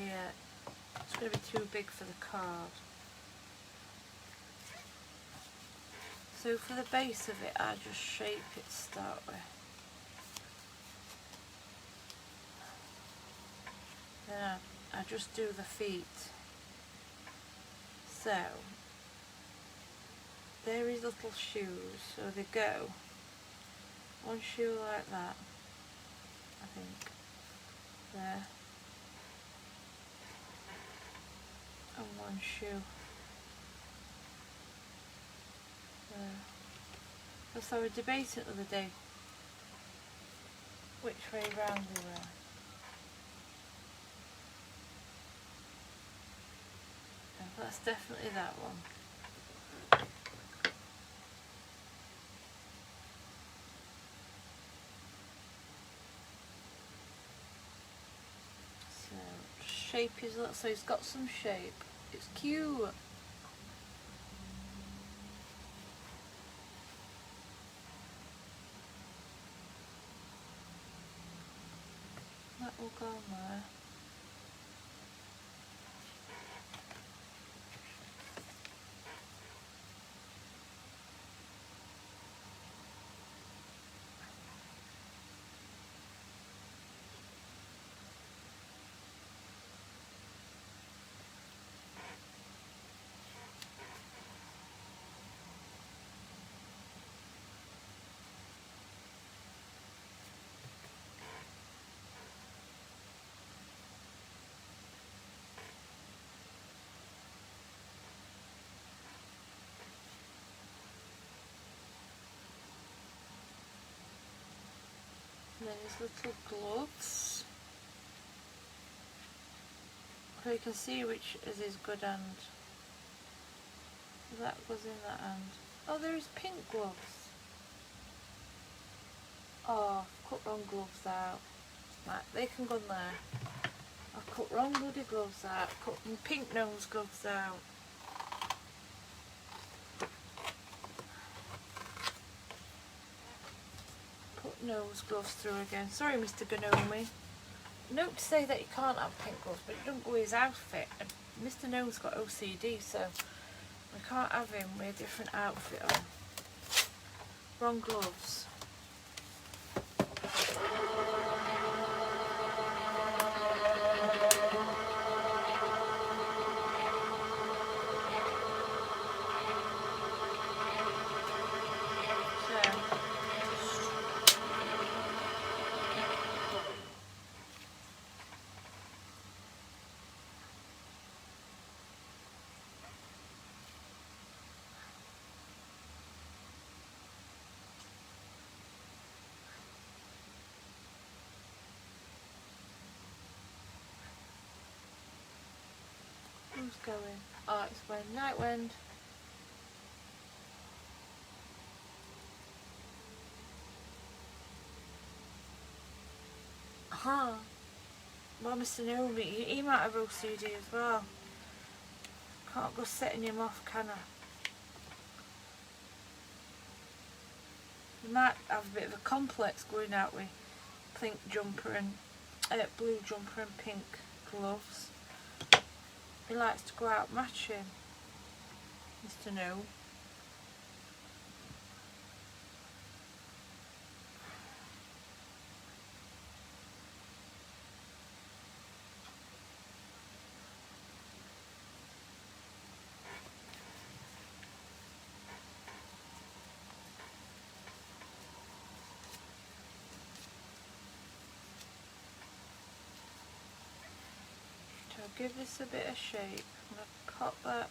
Speaker 1: it's going to be too big for the card. So for the base of it, I just shape it to start with. Then I just do the feet. So, there is little shoes, so they go. One shoe like that, I think. There. And one shoe. Because I was debating the other day which way round they were. And that's definitely that one. So shape his look, so he's got some shape. It's cute. That will go on there. And then his little gloves. So you can see which is his good hand. That goes in that hand. Oh, there is pink gloves. Oh, I've cut wrong gloves out. Right, they can go in there. I've cut wrong bloody gloves out. Cut my pink nose gloves out. Put nose gloves through again. Sorry, Mr. Gnome. Note to say that he can't have pink gloves, but it doesn't go with his outfit. And Mr. Gnome's got OCD, so we can't have him with a different outfit on. Wrong gloves. Who's going? Oh, it's when Nightwind. Huh. Well, Mr. Naomi, he might have OCD as well. Can't go setting him off, can I? He might have a bit of a complex going out with pink jumper and blue jumper and pink gloves. He likes to go out matching, Mr. No. So I'll give this a bit of shape. I'm going to cut that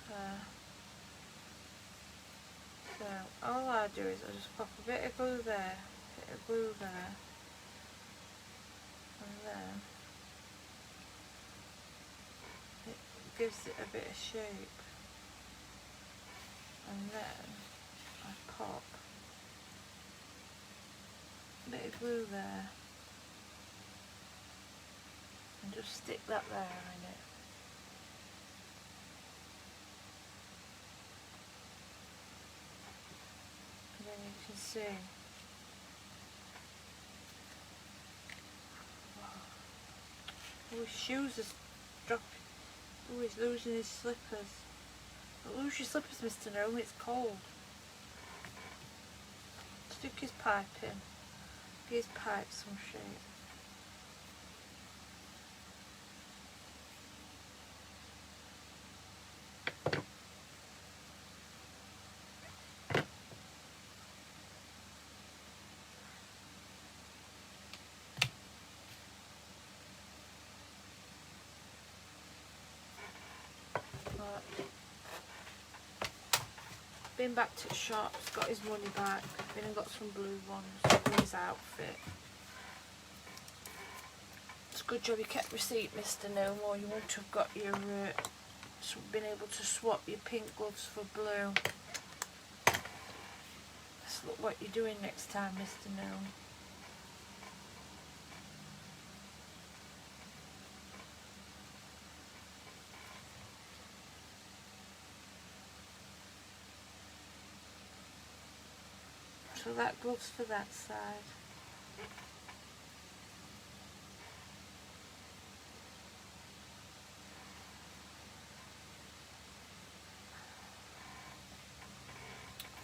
Speaker 1: there. So all I do is I just pop a bit of glue there, a bit of glue there, and then gives it a bit of shape. And then I pop a bit of glue there and just stick that there in it. And then you can see his shoes are dropping. Oh, he's losing his slippers. Don't lose your slippers, Mr. Gnome, it's cold. Stick his pipe in. Give his pipe some shape. Been back to the shops, got his money back, been and got some blue ones for his outfit. It's a good job you kept receipt, Mr. Gnome, or you wouldn't have got your been able to swap your pink gloves for blue. Let's look what you're doing next time, Mr. Gnome. So that gloves for that side.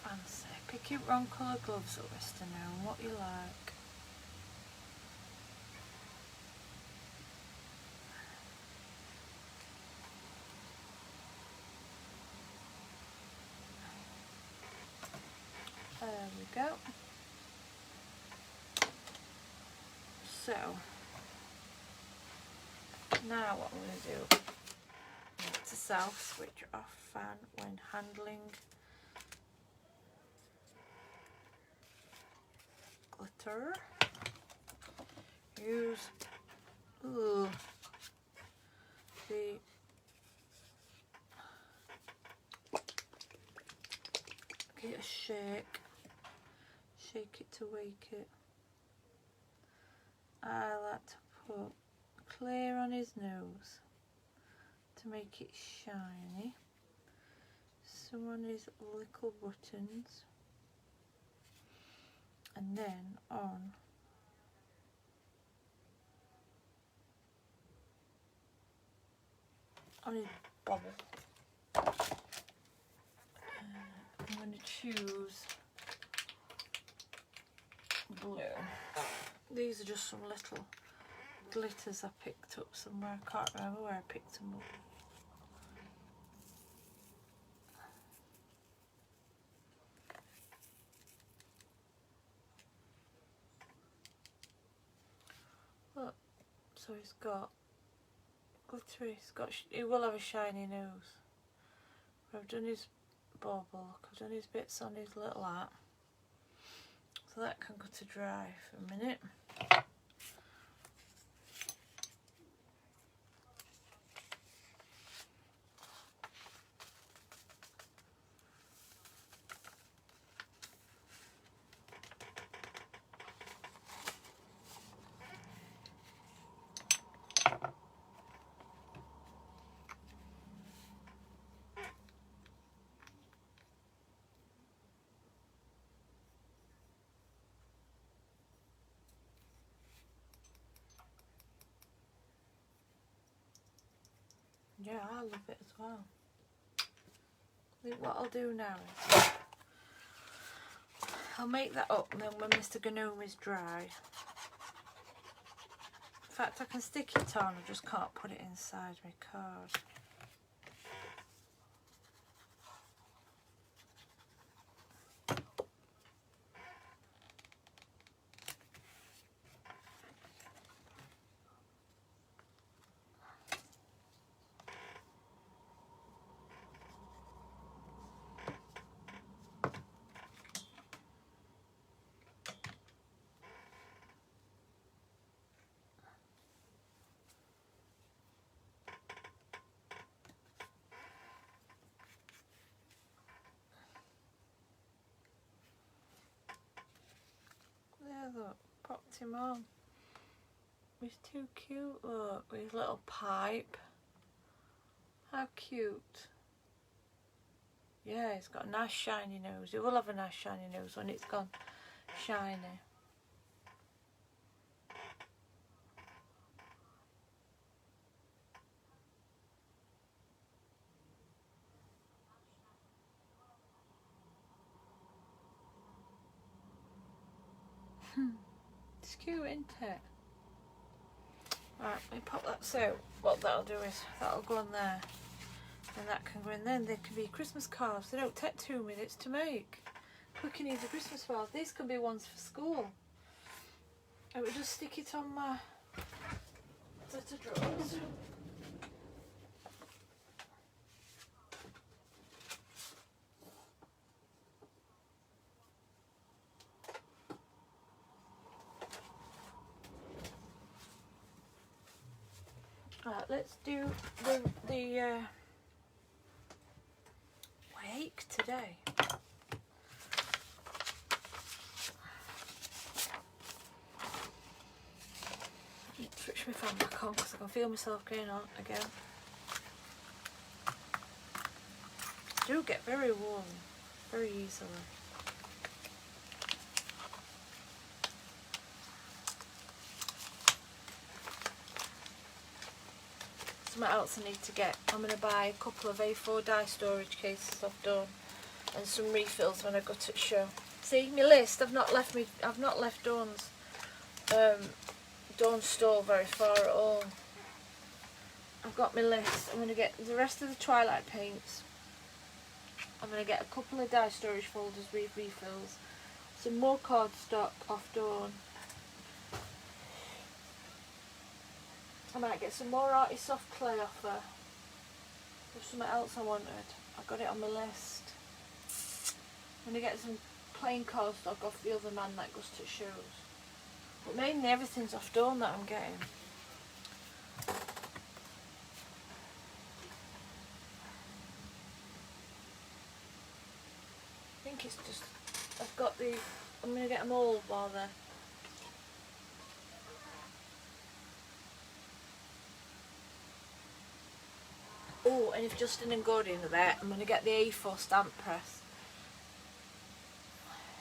Speaker 1: Fancy. Pick your wrong colour gloves up, Mr. Gnome, what you like. There we go. So, now what I'm going to do, to self switch off fan when handling glitter. Use the give it a shake it to wake it. I like to put clear on his nose to make it shiny, some on his little buttons, and then on his bobble. I'm going to choose blue. These are just some little glitters I picked up somewhere. I can't remember where I picked them up. Look, so he's got glittery. He will have a shiny nose. I've done his bauble. Look, I've done his bits on his little hat. So that can go to dry for a minute. Yeah, I love it as well. I think what I'll do now is I'll make that up, and then when Mr. Gnome is dry, in fact I can stick it on, I just can't put it inside my card. Put him on. He's too cute, look, with his little pipe. How cute. Yeah, he's got a nice shiny nose. He will have a nice shiny nose when it's gone shiny. It's cute, isn't it? Right, let me pop that. So what that'll do is that'll go on there, and that can go in. Then they can be Christmas cards. They don't take 2 minutes to make. Quick and easy Christmas cards. These can be ones for school. I would just stick it on my set of drawers. Right, let's do the wake today. Switch my fan back on because I can feel myself going on again. I do get very warm very easily. Something else I need to get. I'm going to buy a couple of A4 die storage cases I've done, and some refills when I go to the show. See my list. I've not left Dawn's store very far at all. I've got my list. I'm going to get the rest of the Twilight paints. I'm going to get a couple of die storage folders with refills, some more cardstock off Dawn. I might get some more Arty Soft clay off her. There's something else I wanted. I got it on my list. I'm going to get some plain cardstock off the other man that goes to shows. But mainly everything's off Dawn that I'm getting. I think it's just, I'm going to get them all while they're. Oh, and if Justin and Gordy are there, I'm going to get the A4 stamp press.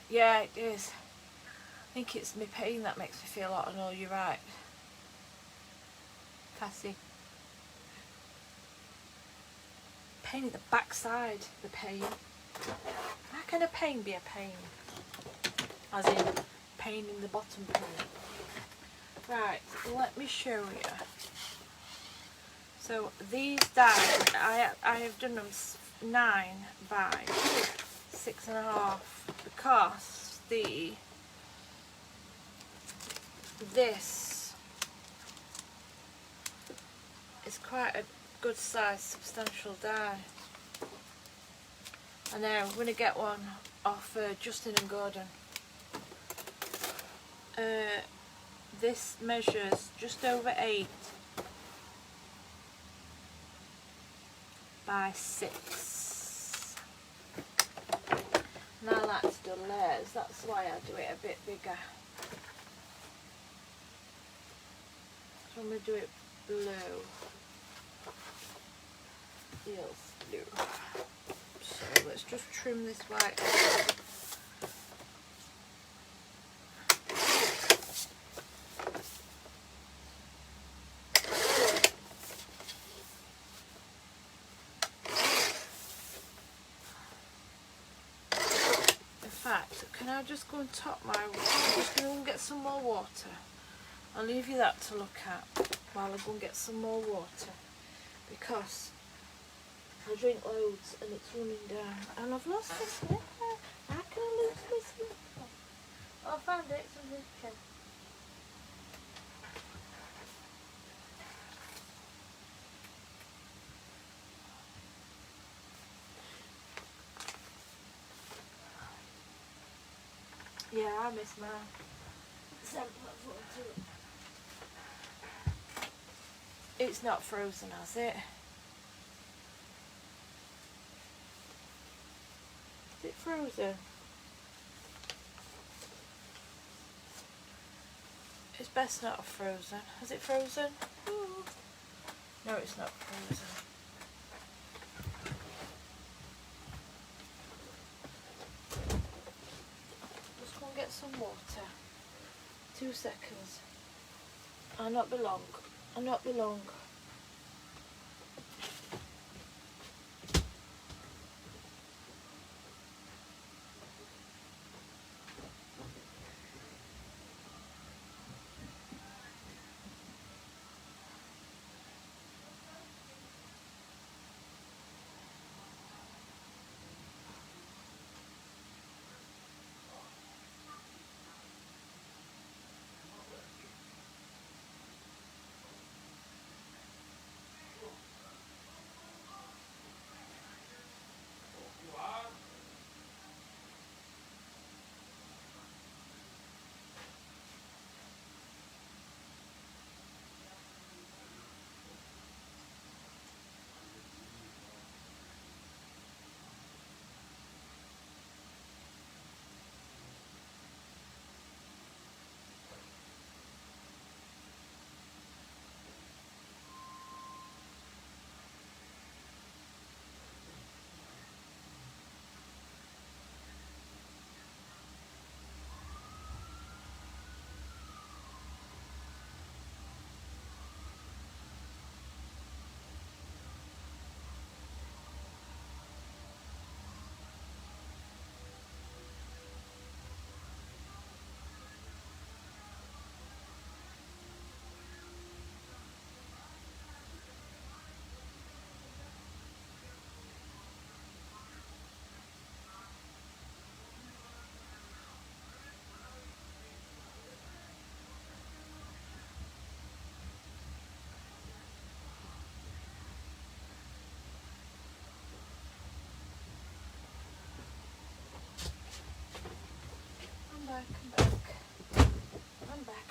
Speaker 1: Yeah, it is. I think it's my pain that makes me feel hot. I know, you're right. Cassie. Pain in the backside, the pain. How can a pain be a pain? As in, pain in the bottom pain. Right, let me show you. So these dies, I have done them 9 by 6.5 because this is quite a good size, substantial die. And now I'm going to get one off Justin and Gordon. This measures just over 8 by 6. And I like to do layers, that's why I do it a bit bigger. So I'm going to do it blue. Yes, blue. So let's just trim this white. Can I just go and top my water? I'm just going to go and get some more water. I'll leave you that to look at while I go and get some more water, because I drink loads and it's running down. And I've lost my slipper. How can I lose my slipper? Oh, I found it. It's under the chair. Yeah, I miss my sample of water. It's not frozen, has it? Is it frozen? It's best not frozen. Is it frozen? Ooh. No, it's not frozen. Just go and get some water. 2 seconds. I'll not be long. I'll not be long.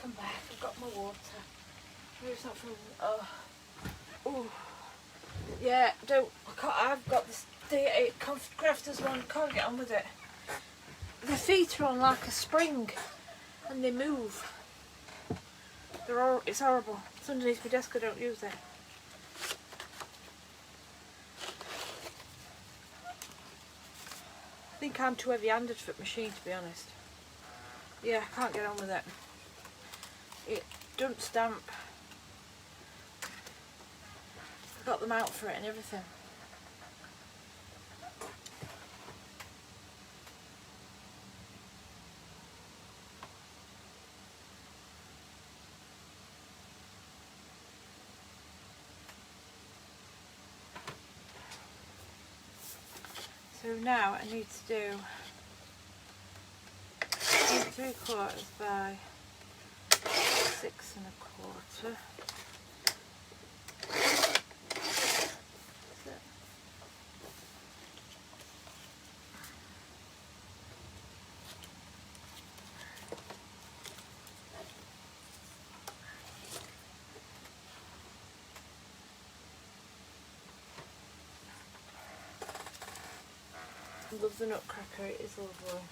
Speaker 1: I'm back. I've got my water. Where's that from? Oh. Ooh. Yeah, I've got this D8 crafters one, can't get on with it. The feet are on like a spring and they move. It's horrible. It's underneath my desk, I don't use it. I think I'm too heavy-handed for the machine, to be honest. Yeah, I can't get on with it. It doesn't stamp. I got them out for it and everything. So now I need to do 3/4 by 6 1/4. I love the nutcracker, it is lovely.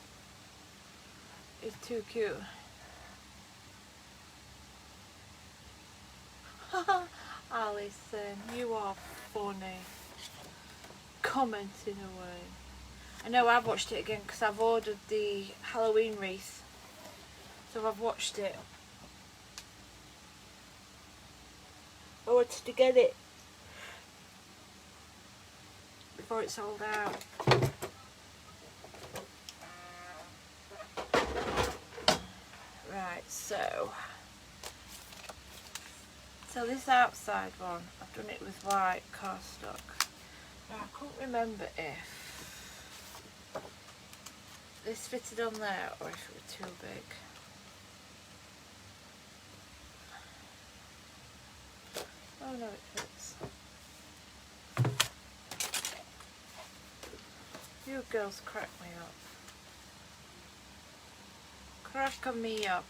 Speaker 1: It's too cute. Alison, you are funny. Commenting away. I know I've watched it again because I've ordered the Halloween wreath. So I've watched it. I wanted to get it before it sold out. Right, so this outside one, I've done it with white cardstock. Now I couldn't remember if this fitted on there or if it was too big. Oh no, it fits. You girls crack me up. Crack me up.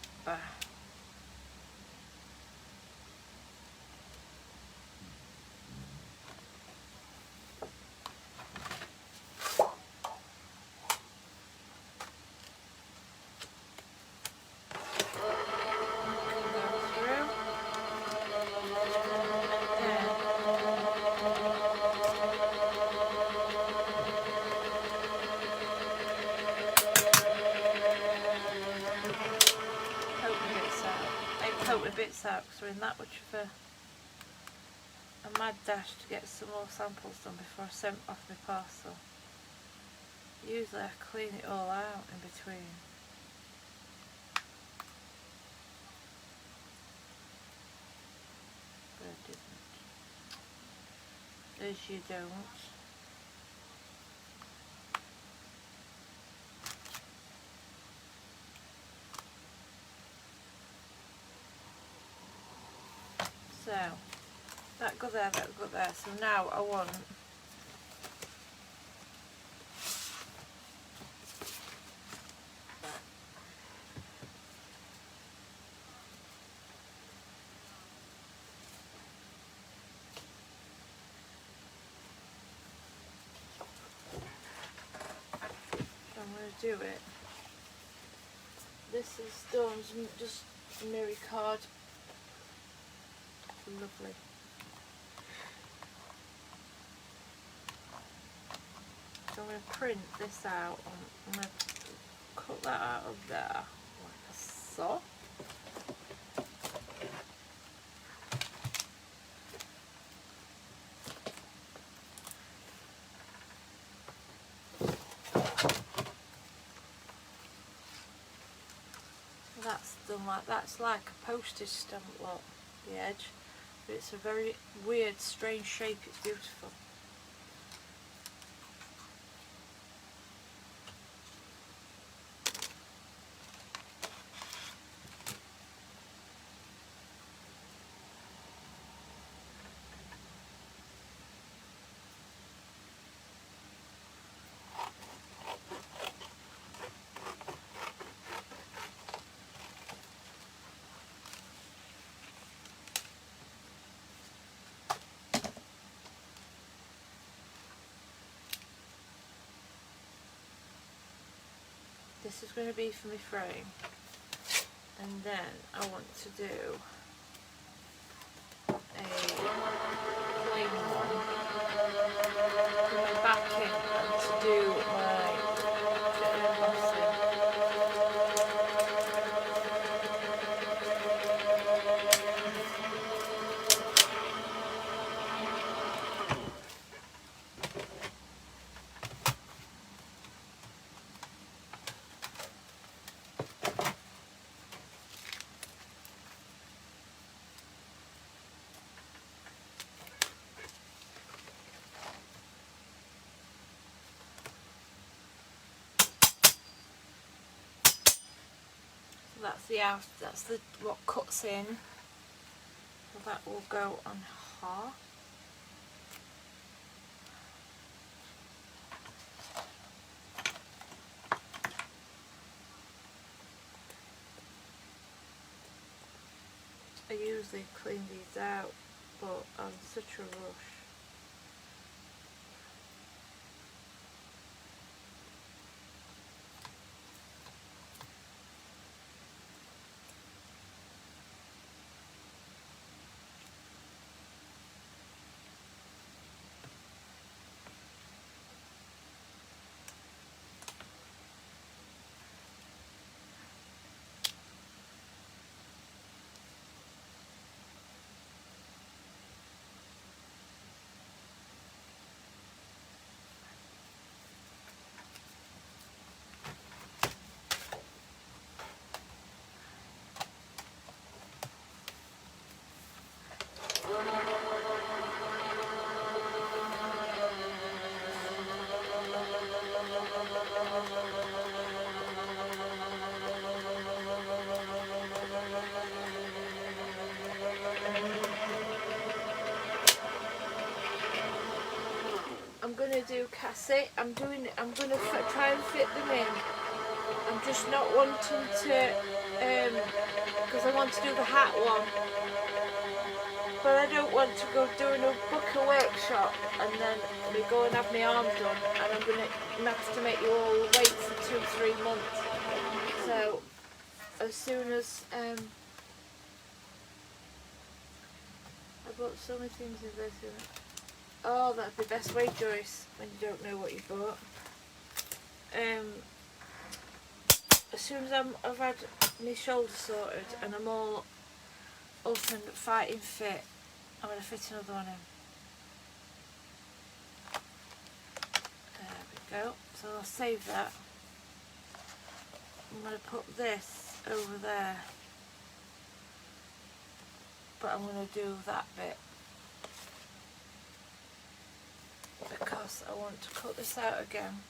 Speaker 1: sort my bits out because we're in that much of a mad dash to get some more samples done before I send off my parcel. Usually I clean it all out in between. But I didn't. As you don't. So, that go there, that go there. So now I want do it. This is Dawn's just mirror card. Lovely. So I'm going to print this out. I'm going to cut that out of there like a saw. That's done like that's like a postage stamp, look, the edge, but it's a very weird, strange shape. It's beautiful. This is going to be for my frame, and then I want to do a plain one for my backing and to do my embossing. That's the out. That's the what cuts in. So that will go on her. I usually clean these out, but I'm such a rush. I'm gonna do Cassie. I'm gonna try and fit them in. I'm just not wanting to, because I want to do the hat one. But I don't want to go doing a book a workshop and then we go and have my arm done, and I'm gonna have to make you all wait for 2-3 months. So as soon as I bought so many things in this. Oh, that's the best way, Joyce, when you don't know what you bought. As soon as I've had my shoulder sorted and I'm all ultimate fighting fit. I'm going to fit another one in. There we go. So I'll save that. I'm going to put this over there. But I'm going to do that bit. Because I want to cut this out again.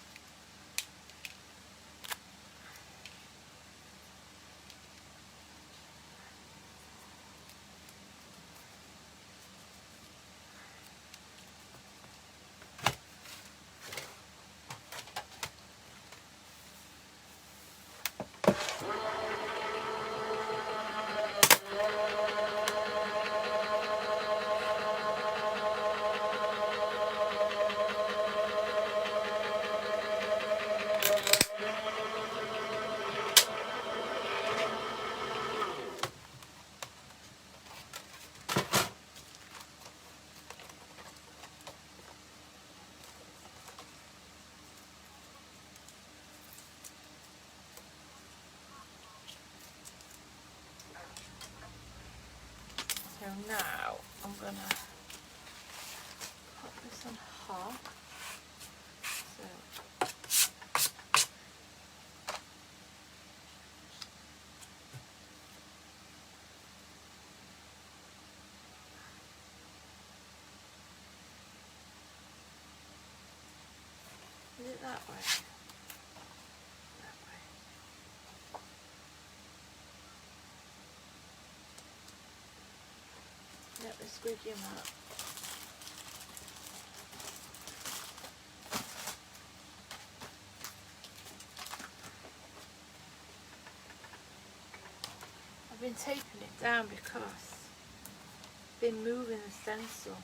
Speaker 1: So now I'm going to put this on hot. So is it that way? That way. Let the squeegee out. I've been taping it down because I've been moving the stencil.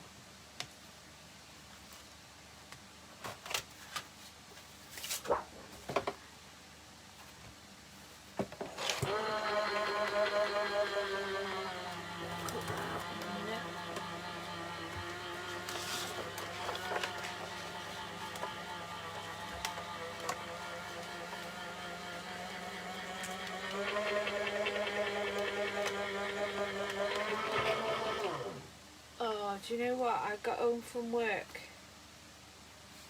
Speaker 1: Oh, do you know what? I got home from work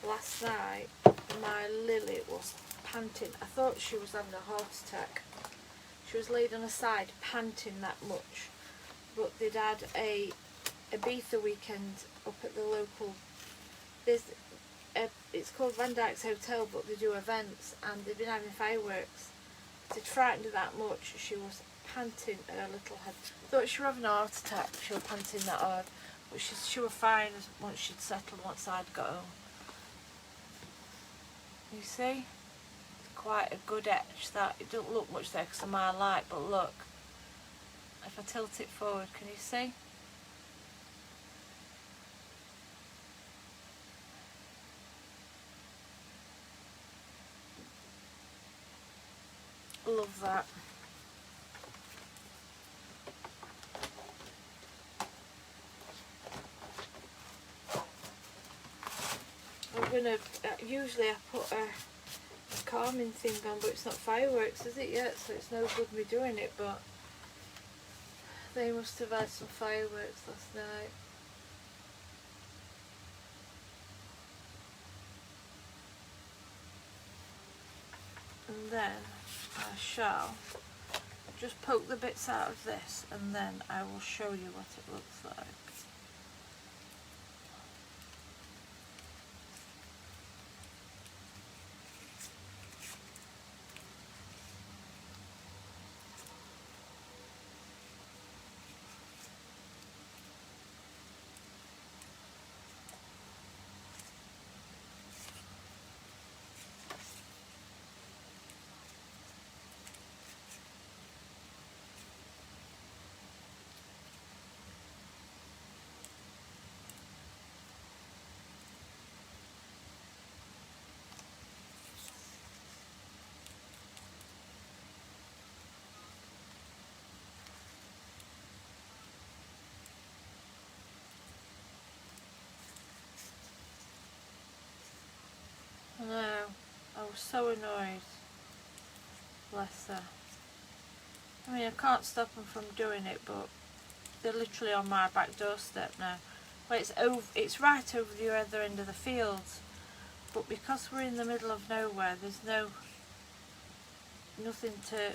Speaker 1: last night and my Lily was panting. I thought she was having a heart attack. She was laid on her side panting that much. But they'd had a Ibiza weekend up at the local, it's called Van Dyke's Hotel, but they do events and they've been having fireworks. It frightened her that much. She was panting at her little head. Thought she was having a heart attack. She was panting that hard. But she was fine once she'd settled, once I'd got home. You see? It's quite a good etch that. It don't look much there because of my light, but look. If I tilt it forward, can you see? Love that. I'm gonna, usually I put a calming thing on, but it's not fireworks, is it yet? So it's no good me doing it, but they must have had some fireworks last night. And then I shall just poke the bits out of this and then I will show you what it looks like. I know, I was so annoyed. Bless her. I mean, I can't stop them from doing it, but they're literally on my back doorstep now. Well, it's right over the other end of the fields, but because we're in the middle of nowhere, there's nothing to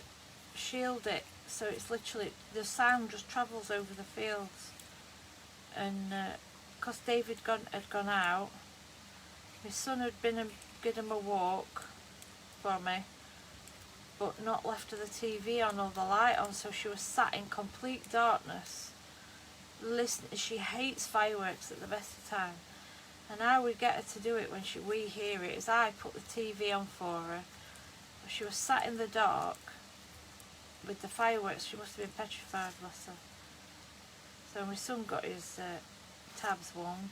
Speaker 1: shield it, so it's literally, the sound just travels over the fields. And because David had gone out, my son had been and given him a walk for me, but not left her the TV on or the light on, so she was sat in complete darkness listening. She hates fireworks at the best of time, and I would get her to do it when we hear it is I put the TV on for her. But she was sat in the dark with the fireworks. She must have been petrified, bless her. So my son got his tabs warmed.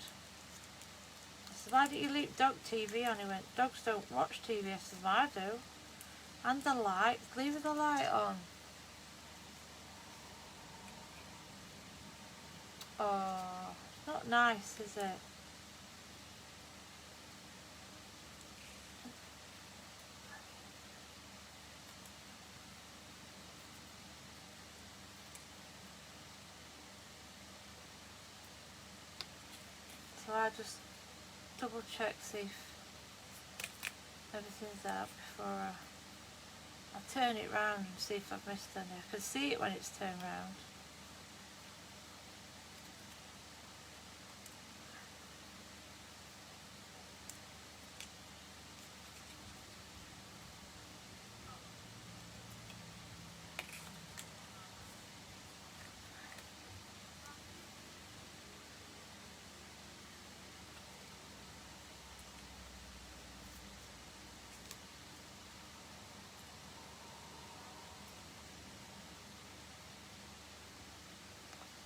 Speaker 1: I said, why don't you leave dog TV on? He went, dogs don't watch TV. I said, well, I do. And the light, leave the light on. Oh, it's not nice, is it? So I just double check, see if everything's out before I'll turn it round and see if I've missed any. I can see it when it's turned round.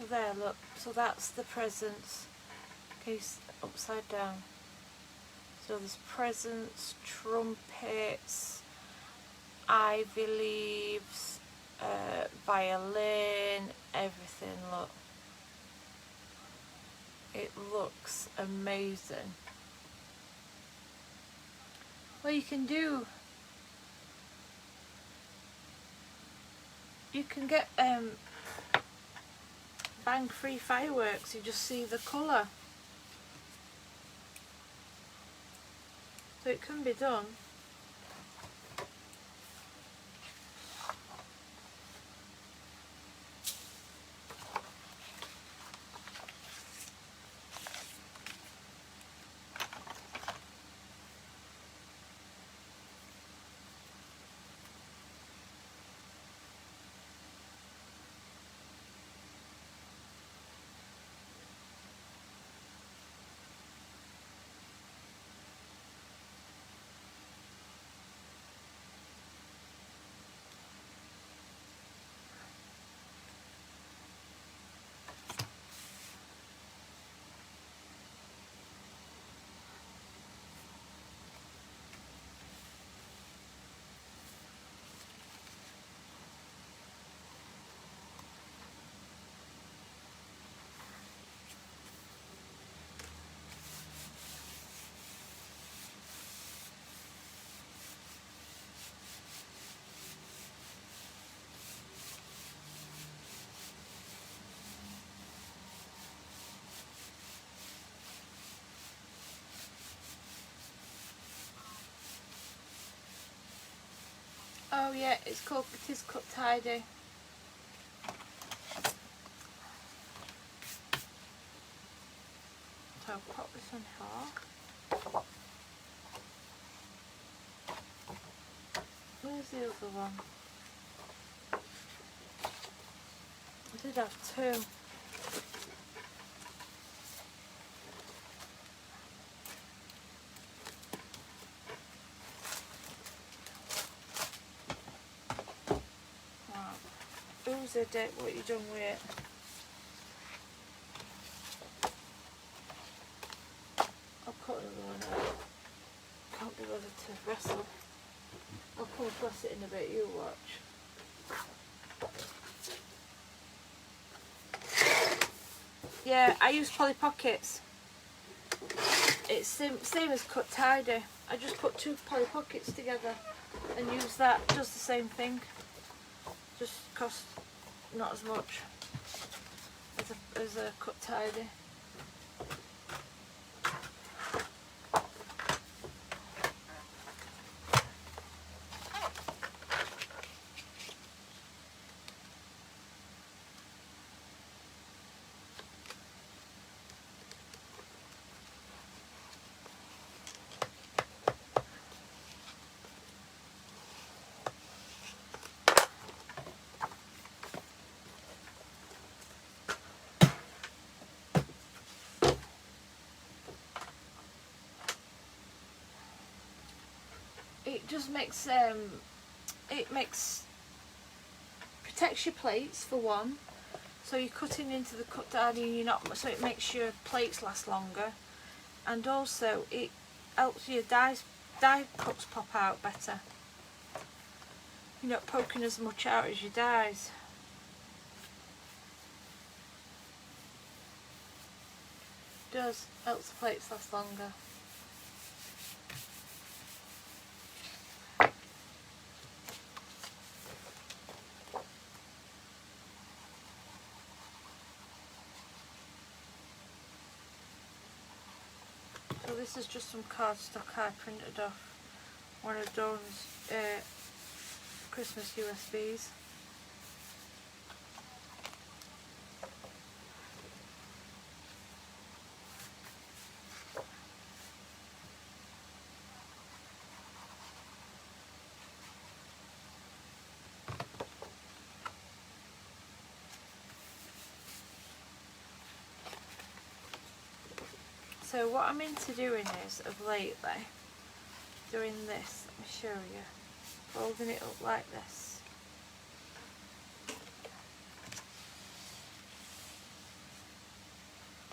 Speaker 1: There, look, so that's the presents. Case upside down. So there's presents, trumpets, ivy leaves, violin, everything. Look, it looks amazing. Well, you can get bang free fireworks. You just see the colour, so it can be done. Oh yeah, it is cut tidy. So I'll pop this on half. Where's the other one? I did have two. Who's the deck? What you done with it? I'll cut another one out. Can't be bothered to wrestle. I'll come across it in a bit, you watch. Yeah, I use Polly Pockets. It's same as cut tidy. I just put two Polly Pockets together and use that. Does the same thing. Just costs not as much. as a cut tidy. It just makes protects your plates for one, so you're cutting into the cut tidy and you're not, so it makes your plates last longer, and also it helps your die cuts pop out better. You're not poking as much out as your dies. It does, helps the plates last longer. So this is just some cardstock I printed off one of Dawn's Christmas USBs. So what I'm into doing is, of lately, doing this, let me show you, folding it up like this.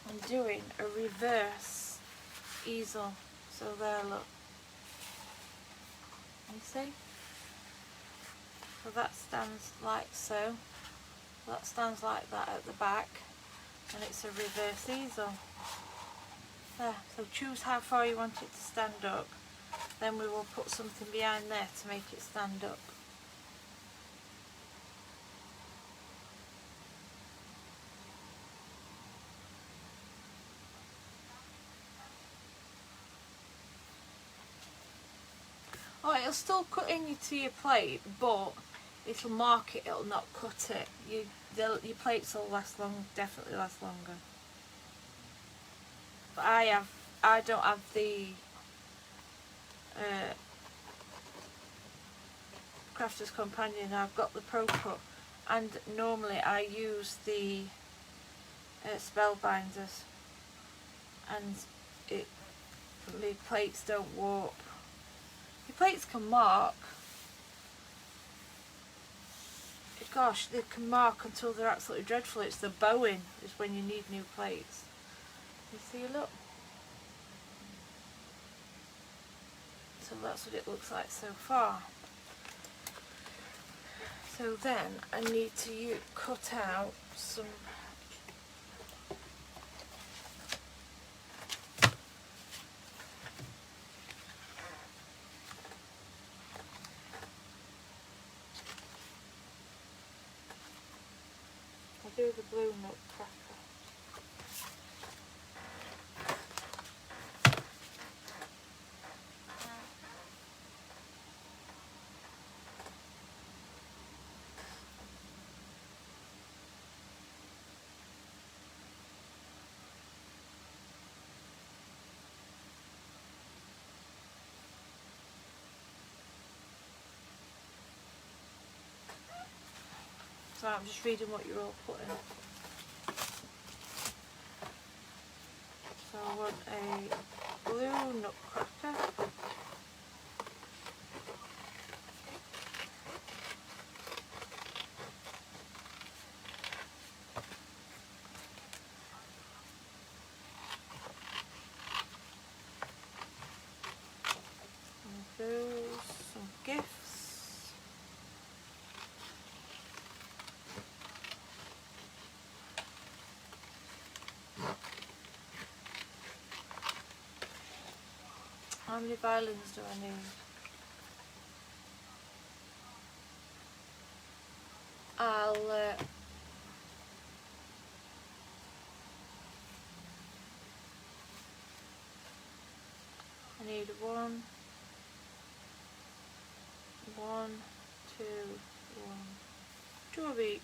Speaker 1: I'm doing a reverse easel, so there, look, you see? So that stands like so, that stands like that at the back, and it's a reverse easel. There, so choose how far you want it to stand up, then we will put something behind there to make it stand up. Oh, it'll still cut into your plate, but it'll mark it, it'll not cut it. Your plates will last long, definitely last longer. But I don't have the Crafter's Companion. I've got the Pro Cut, and normally I use the Spellbinders, and my plates don't warp. Your plates can mark. Gosh, they can mark until they're absolutely dreadful. It's the bowing is when you need new plates. You see, look. So that's what it looks like so far. So then I need to cut out some I'll do the blue nutcracker. So I'm just reading what you're all putting. So I want a blue nutcracker. And those, some gifts. How many violins do I need? 1, 1, 2, 1, 2 of each.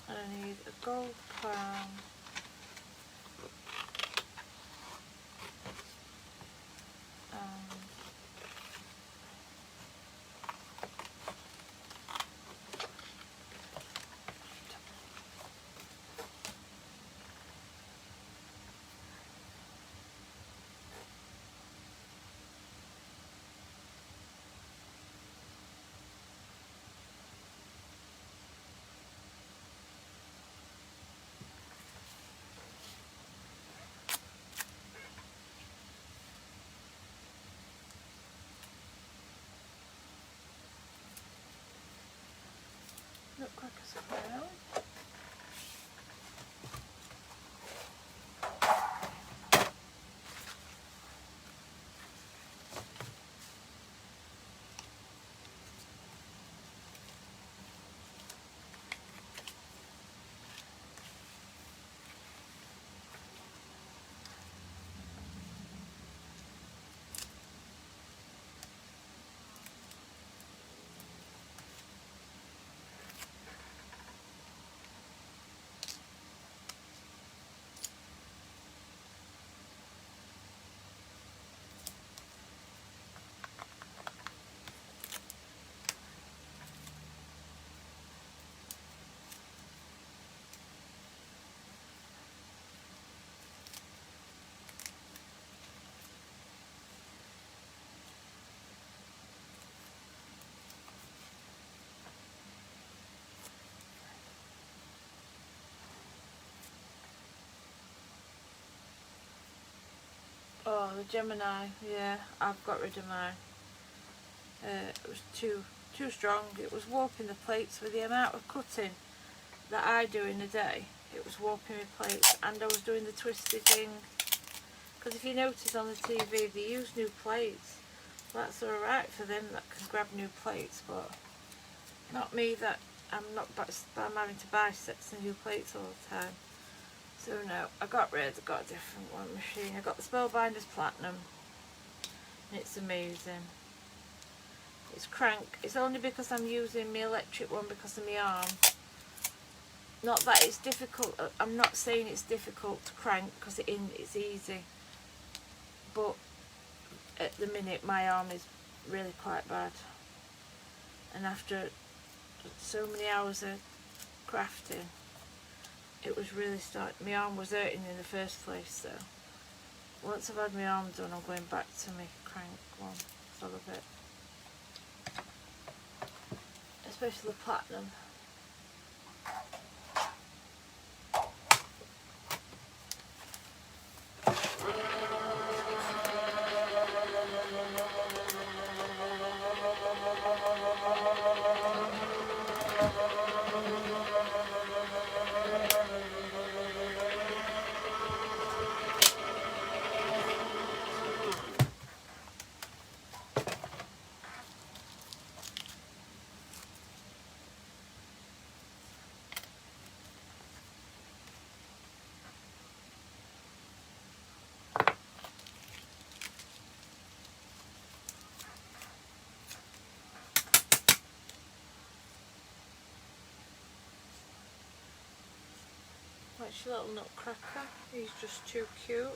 Speaker 1: And I need a gold crown. Look like a squirrel. Oh, the Gemini, yeah, I've got rid of mine. It was too strong. It was warping the plates with the amount of cutting that I do in a day. It was warping my plates, and I was doing the twisty thing. Because if you notice on the TV, they use new plates. That's alright for them that can grab new plates, but not me, that I'm having to buy sets of new plates all the time. So no, I got a different one machine. I got the Spellbinders Platinum, and it's amazing. It's crank. It's only because I'm using my electric one because of my arm. Not that it's difficult. I'm not saying it's difficult to crank, because it's easy. But at the minute my arm is really quite bad. And after so many hours of crafting, it was really my arm was hurting in the first place. So once I've had my arm done, I'm going back to my crank one for a bit. Especially the Platinum. Watch your little nutcracker, he's just too cute.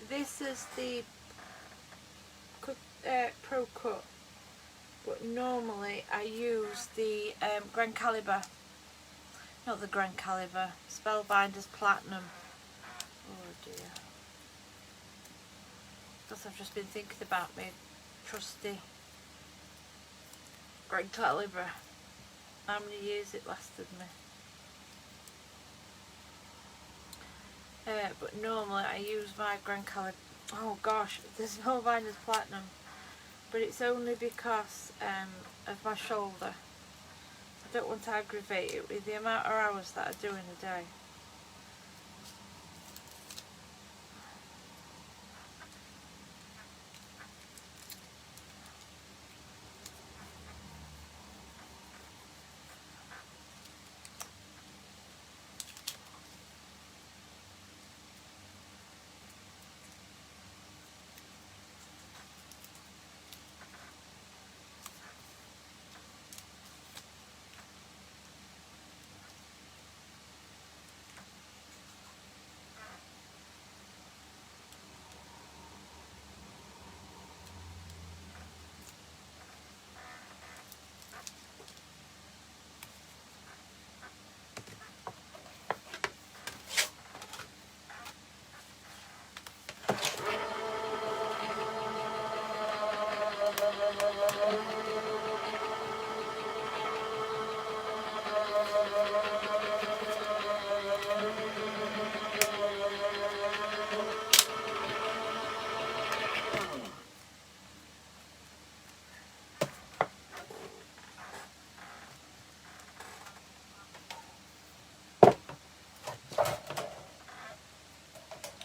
Speaker 1: This is the Pro Cut, but normally I use the Grand Caliber, not the Grand Caliber, Spellbinders Platinum. Oh dear. because I've just been thinking about my trusty grand calibre, how many years it lasted me. But normally I use my grand calibre, oh gosh, there's no Viners Platinum, but it's only because of my shoulder. I don't want to aggravate it with the amount of hours that I do in a day.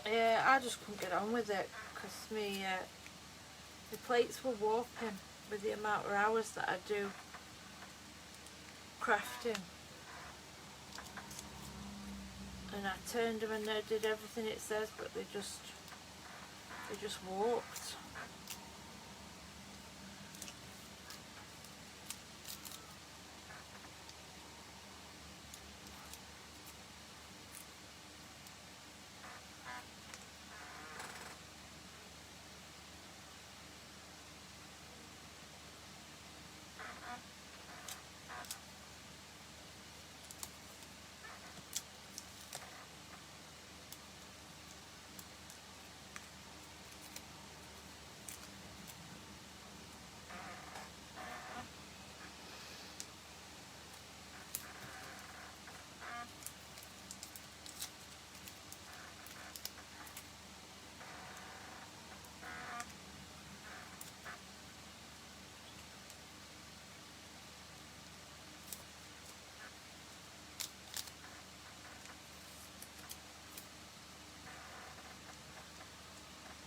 Speaker 1: Yeah, I just couldn't get on with it because the plates were warping with the amount of hours that I do crafting. And I turned them and they did everything it says, but they just warped.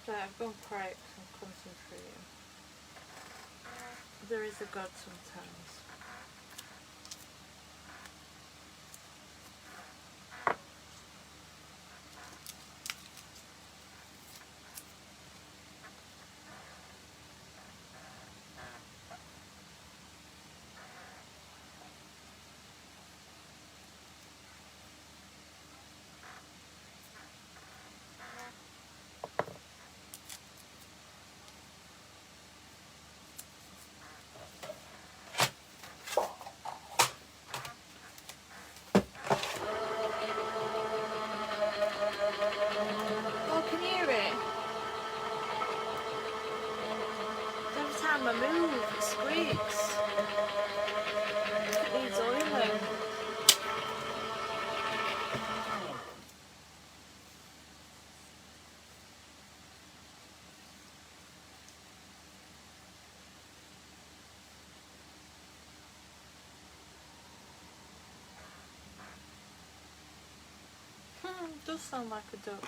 Speaker 1: So I've gone quiet because I'm concentrating. There is a God sometimes. Oh, can you hear it? Every time I move, it squeaks. It needs oiling. It does sound like a duck.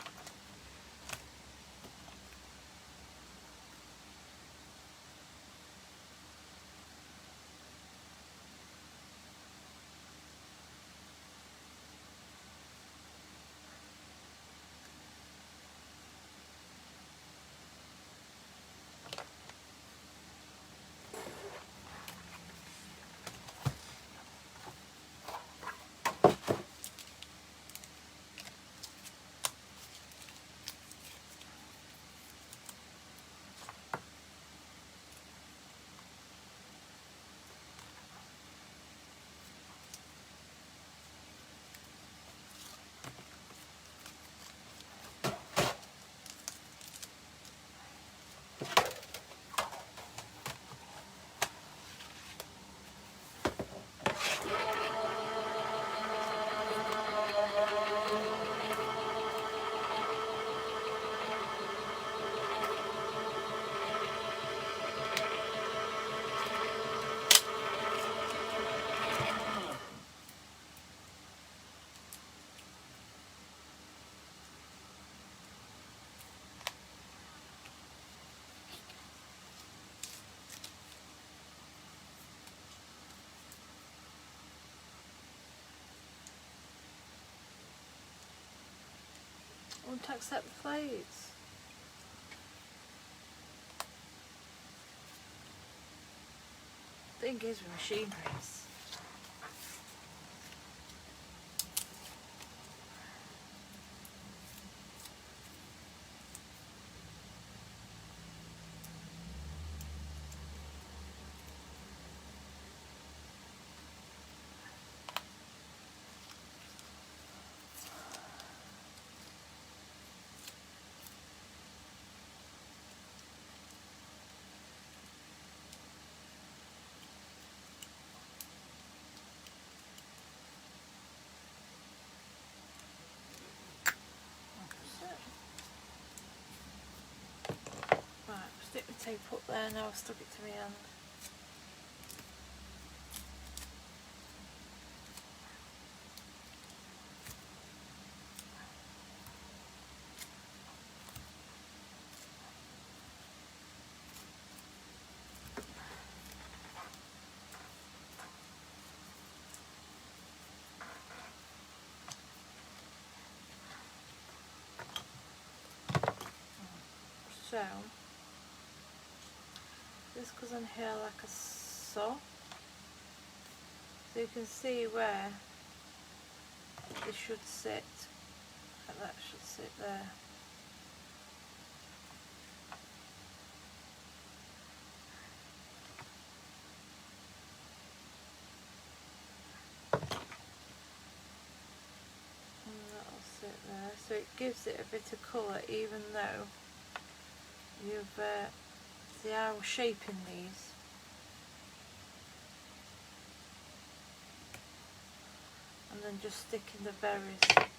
Speaker 1: won't accept the plates. Thing is with machineries. Right, stick the tape up there now, I've stuck it to my hand. So, this goes on here like a saw, so you can see where this should sit, like that should sit there. And that'll sit there, so it gives it a bit of colour even though you've see how I'm shaping these. And then just sticking the berries.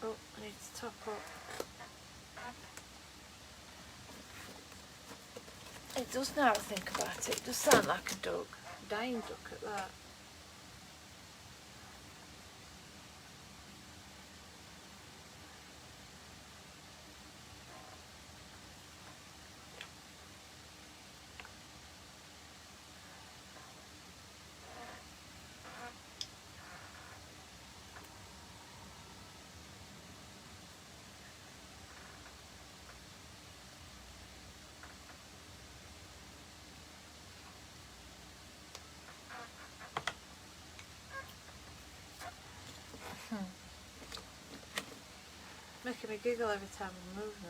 Speaker 1: Oh, I need to top up. It does now I think about it. It does sound like a duck. Dying duck at that. Making me giggle every time I move now.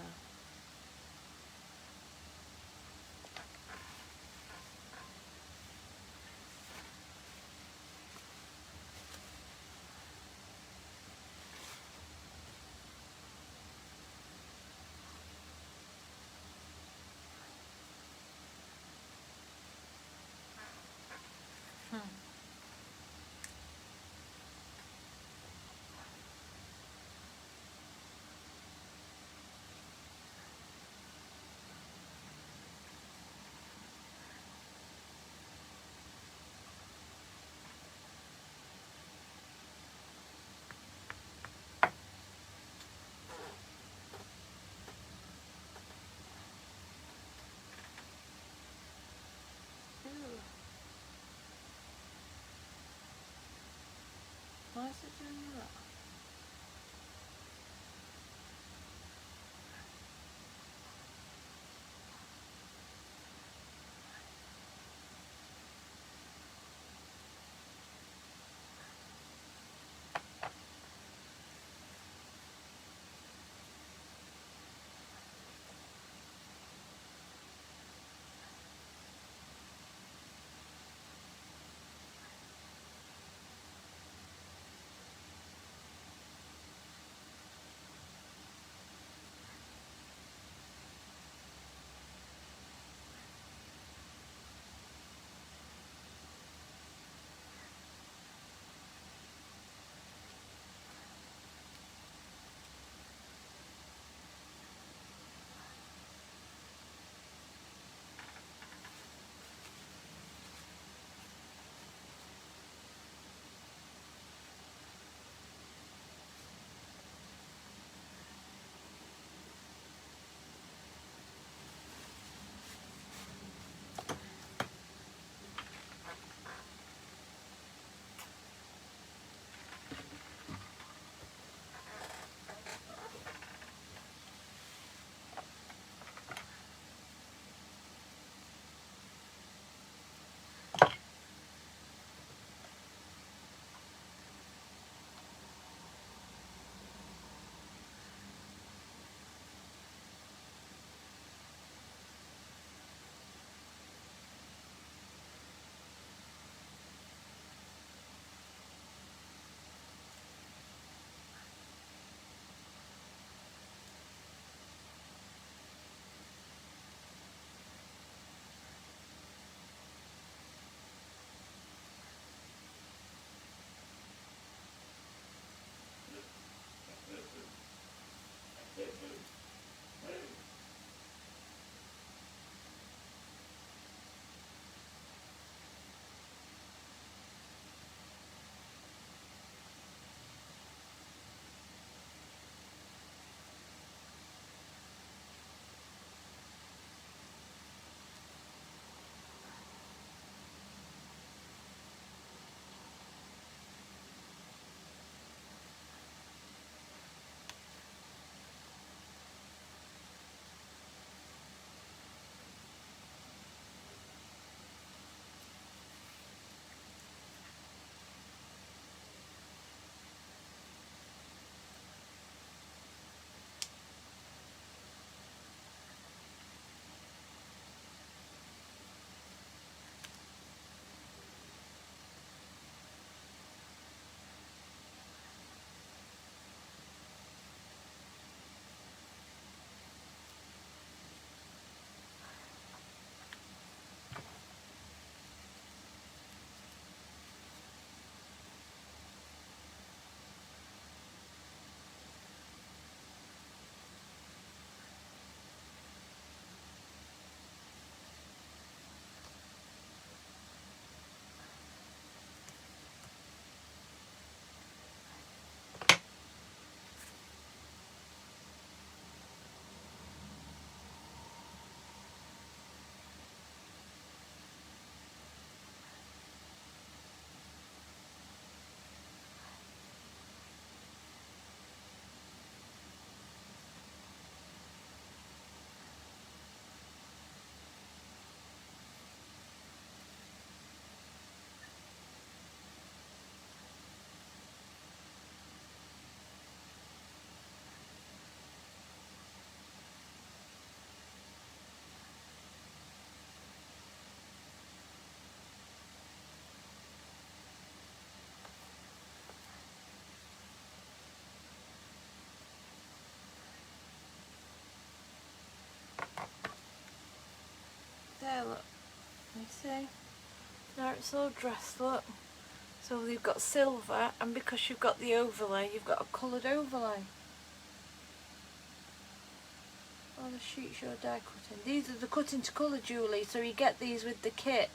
Speaker 1: Why is it doing that? see? Now it's all dressed, look. So you've got silver, and because you've got the overlay, you've got a coloured overlay. Oh, the sheets you're die cutting. These are the cutting to colour, Julie, so you get these with the kit.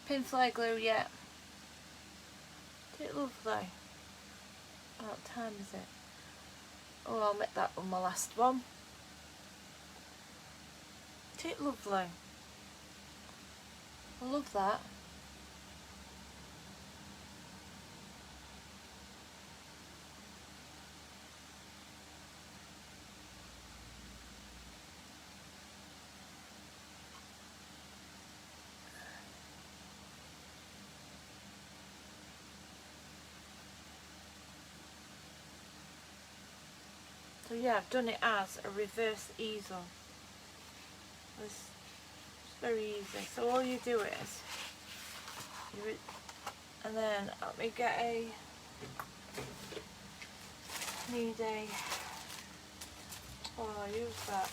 Speaker 1: Pin flare glue, yeah. Isn't it lovely? What time is it? Oh, I'll make that one my last one. Isn't it lovely? I love that. So yeah, I've done it as a reverse easel. It's very easy. So all you do is, and then let me get need a, oh, I'll use that.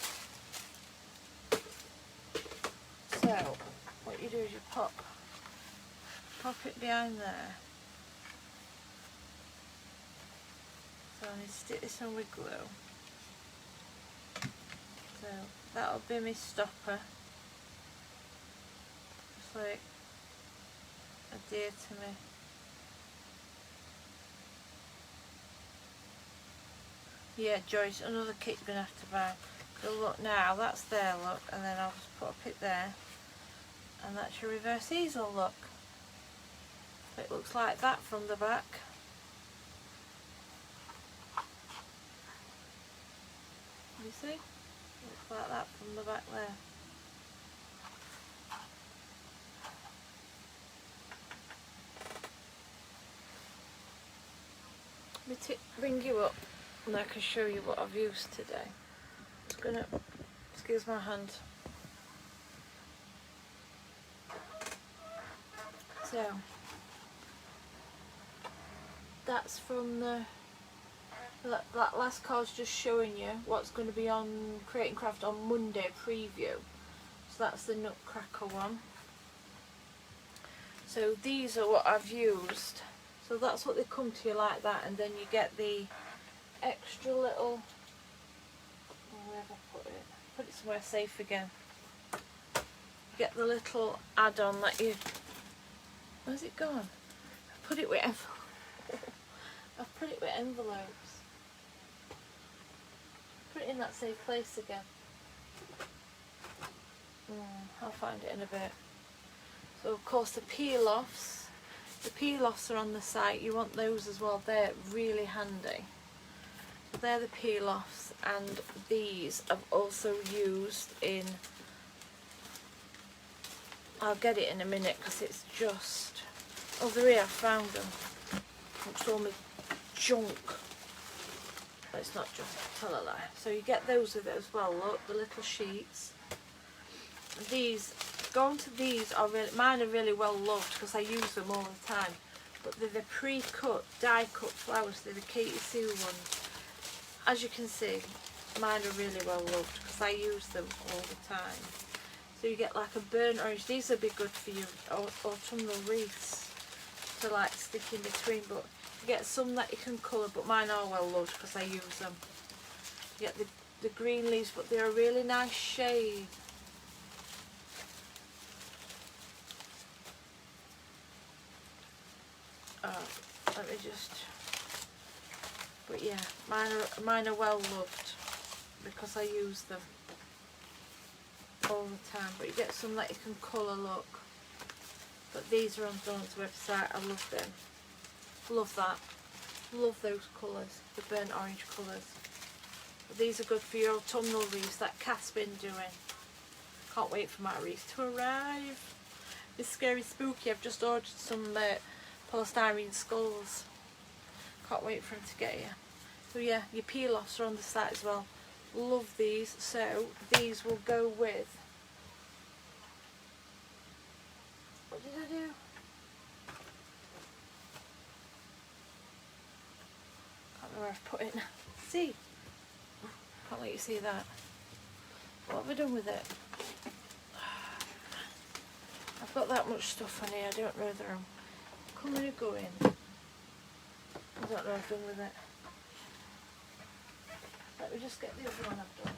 Speaker 1: So what you do is you pop it behind there. So I need to stick this on with glue. So that'll be my stopper. Just like adhere to me. Yeah, Joyce, another kit you're going to have to buy. So look now, that's there, look, and then I'll just put a pit there. And that's your reverse easel, look. So it looks like that from the back. You see? Looks like that from the back there. Let me bring you up and I can show you what I've used today. I'm just gonna, excuse my hand. So, that's from that last card's just showing you what's going to be on Create and Craft on Monday preview. So that's the Nutcracker one. So these are what I've used. So that's what they come to you like that, and then you get the extra little, where have I put it? Put it somewhere safe again. You get the little add-on that you, where's it gone? I've put it with I've put it with envelopes. Put it in that safe place again. I'll find it in a bit. So of course the peel-offs are on the site. You want those as well. They're really handy. So they're the peel-offs, and these I've also used in, I'll get it in a minute because it's just, oh, there I found them. It's all my junk. But it's not just, tell a lie. So you get those with it as well, look, the little sheets. These, going to these are really, mine are really well loved because I use them all the time. But they're the pre-cut, die-cut flowers, they're the Katie Sue ones. As you can see, mine are really well loved because I use them all the time. So you get like a burnt orange, these would be good for you, autumnal wreaths to like stick in between, but you get some that you can colour, but mine are well loved because I use them. You get the green leaves, but they're a really nice shade. Let me just, but yeah, mine are well loved because I use them all the time. But you get some that you can colour, look. But these are on Dawn's website. I love them. Love that. Love those colours, the burnt orange colours. But these are good for your autumnal wreaths that Kath's been doing. Can't wait for my wreath to arrive. It's scary spooky. I've just ordered some polystyrene skulls. Can't wait for them to get here. So yeah, your peel-offs are on the site as well. Love these. So these will go with, what did I do? Can't remember where I've put it now. See? Can't let you see that. What have I done with it? I've got that much stuff on here, I don't know whether I'm coming or going. I don't know what I've done with it. Let me just get the other one I've done.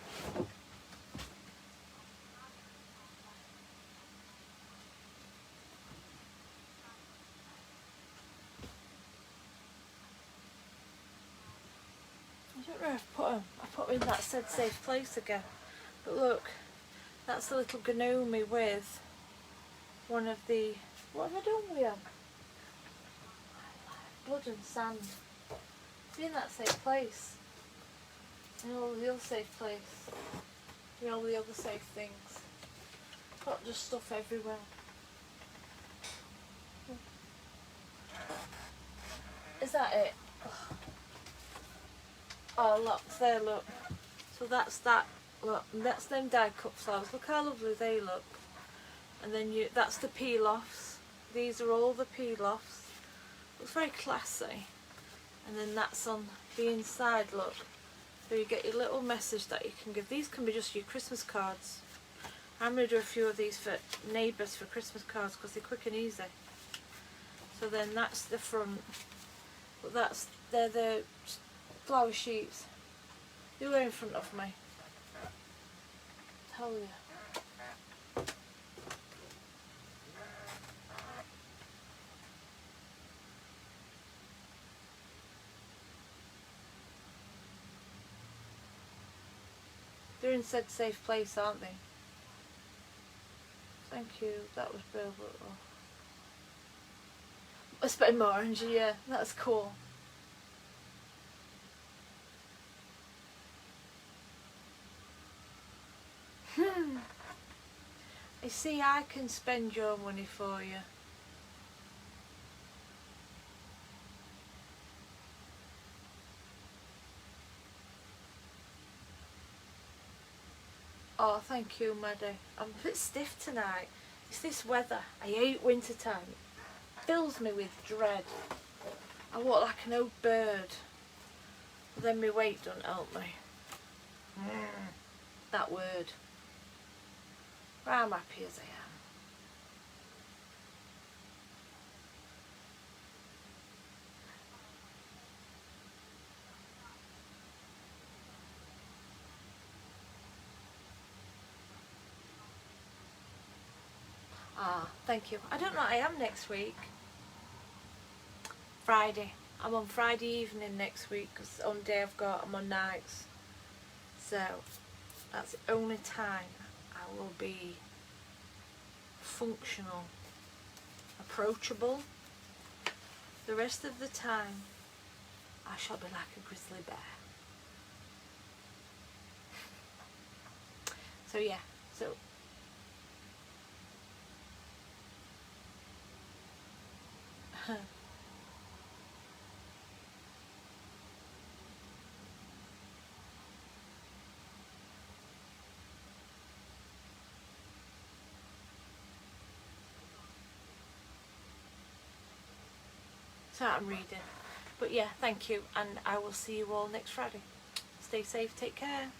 Speaker 1: I don't know if I put them in that said safe place again. But look, that's the little gnome with one of the, what have I done with them? Blood and sand. It's in that safe place. And all the other safe place. And all the other safe things. Got just stuff everywhere. Is that it? Oh look, there look. So that's that, look, and that's them die cut flowers. Look how lovely they look. And then that's the peel-offs. These are all the peel-offs. Looks very classy. And then that's on the inside, look. So you get your little message that you can give. These can be just your Christmas cards. I'm going to do a few of these for neighbours for Christmas cards because they're quick and easy. So then that's the front. But they're the flower sheets. They were in front of me. Tell you. They're in said safe place, aren't they? Thank you, that was beautiful. It's a bit more orangey, yeah, that's cool. You see, I can spend your money for you. Oh, thank you, Maddie. I'm a bit stiff tonight. It's this weather. I hate winter time. It fills me with dread. I walk like an old bird. But then my weight don't help me. That word. But I'm happy as I am. Ah, thank you. I don't know what I am next week. Friday. I'm on Friday evening next week because the only day I've got, I'm on nights. So, that's the only time I will be functional, approachable. The rest of the time, I shall be like a grizzly bear. So yeah, so so I'm reading. But yeah, thank you, and I will see you all next Friday. Stay safe, take care.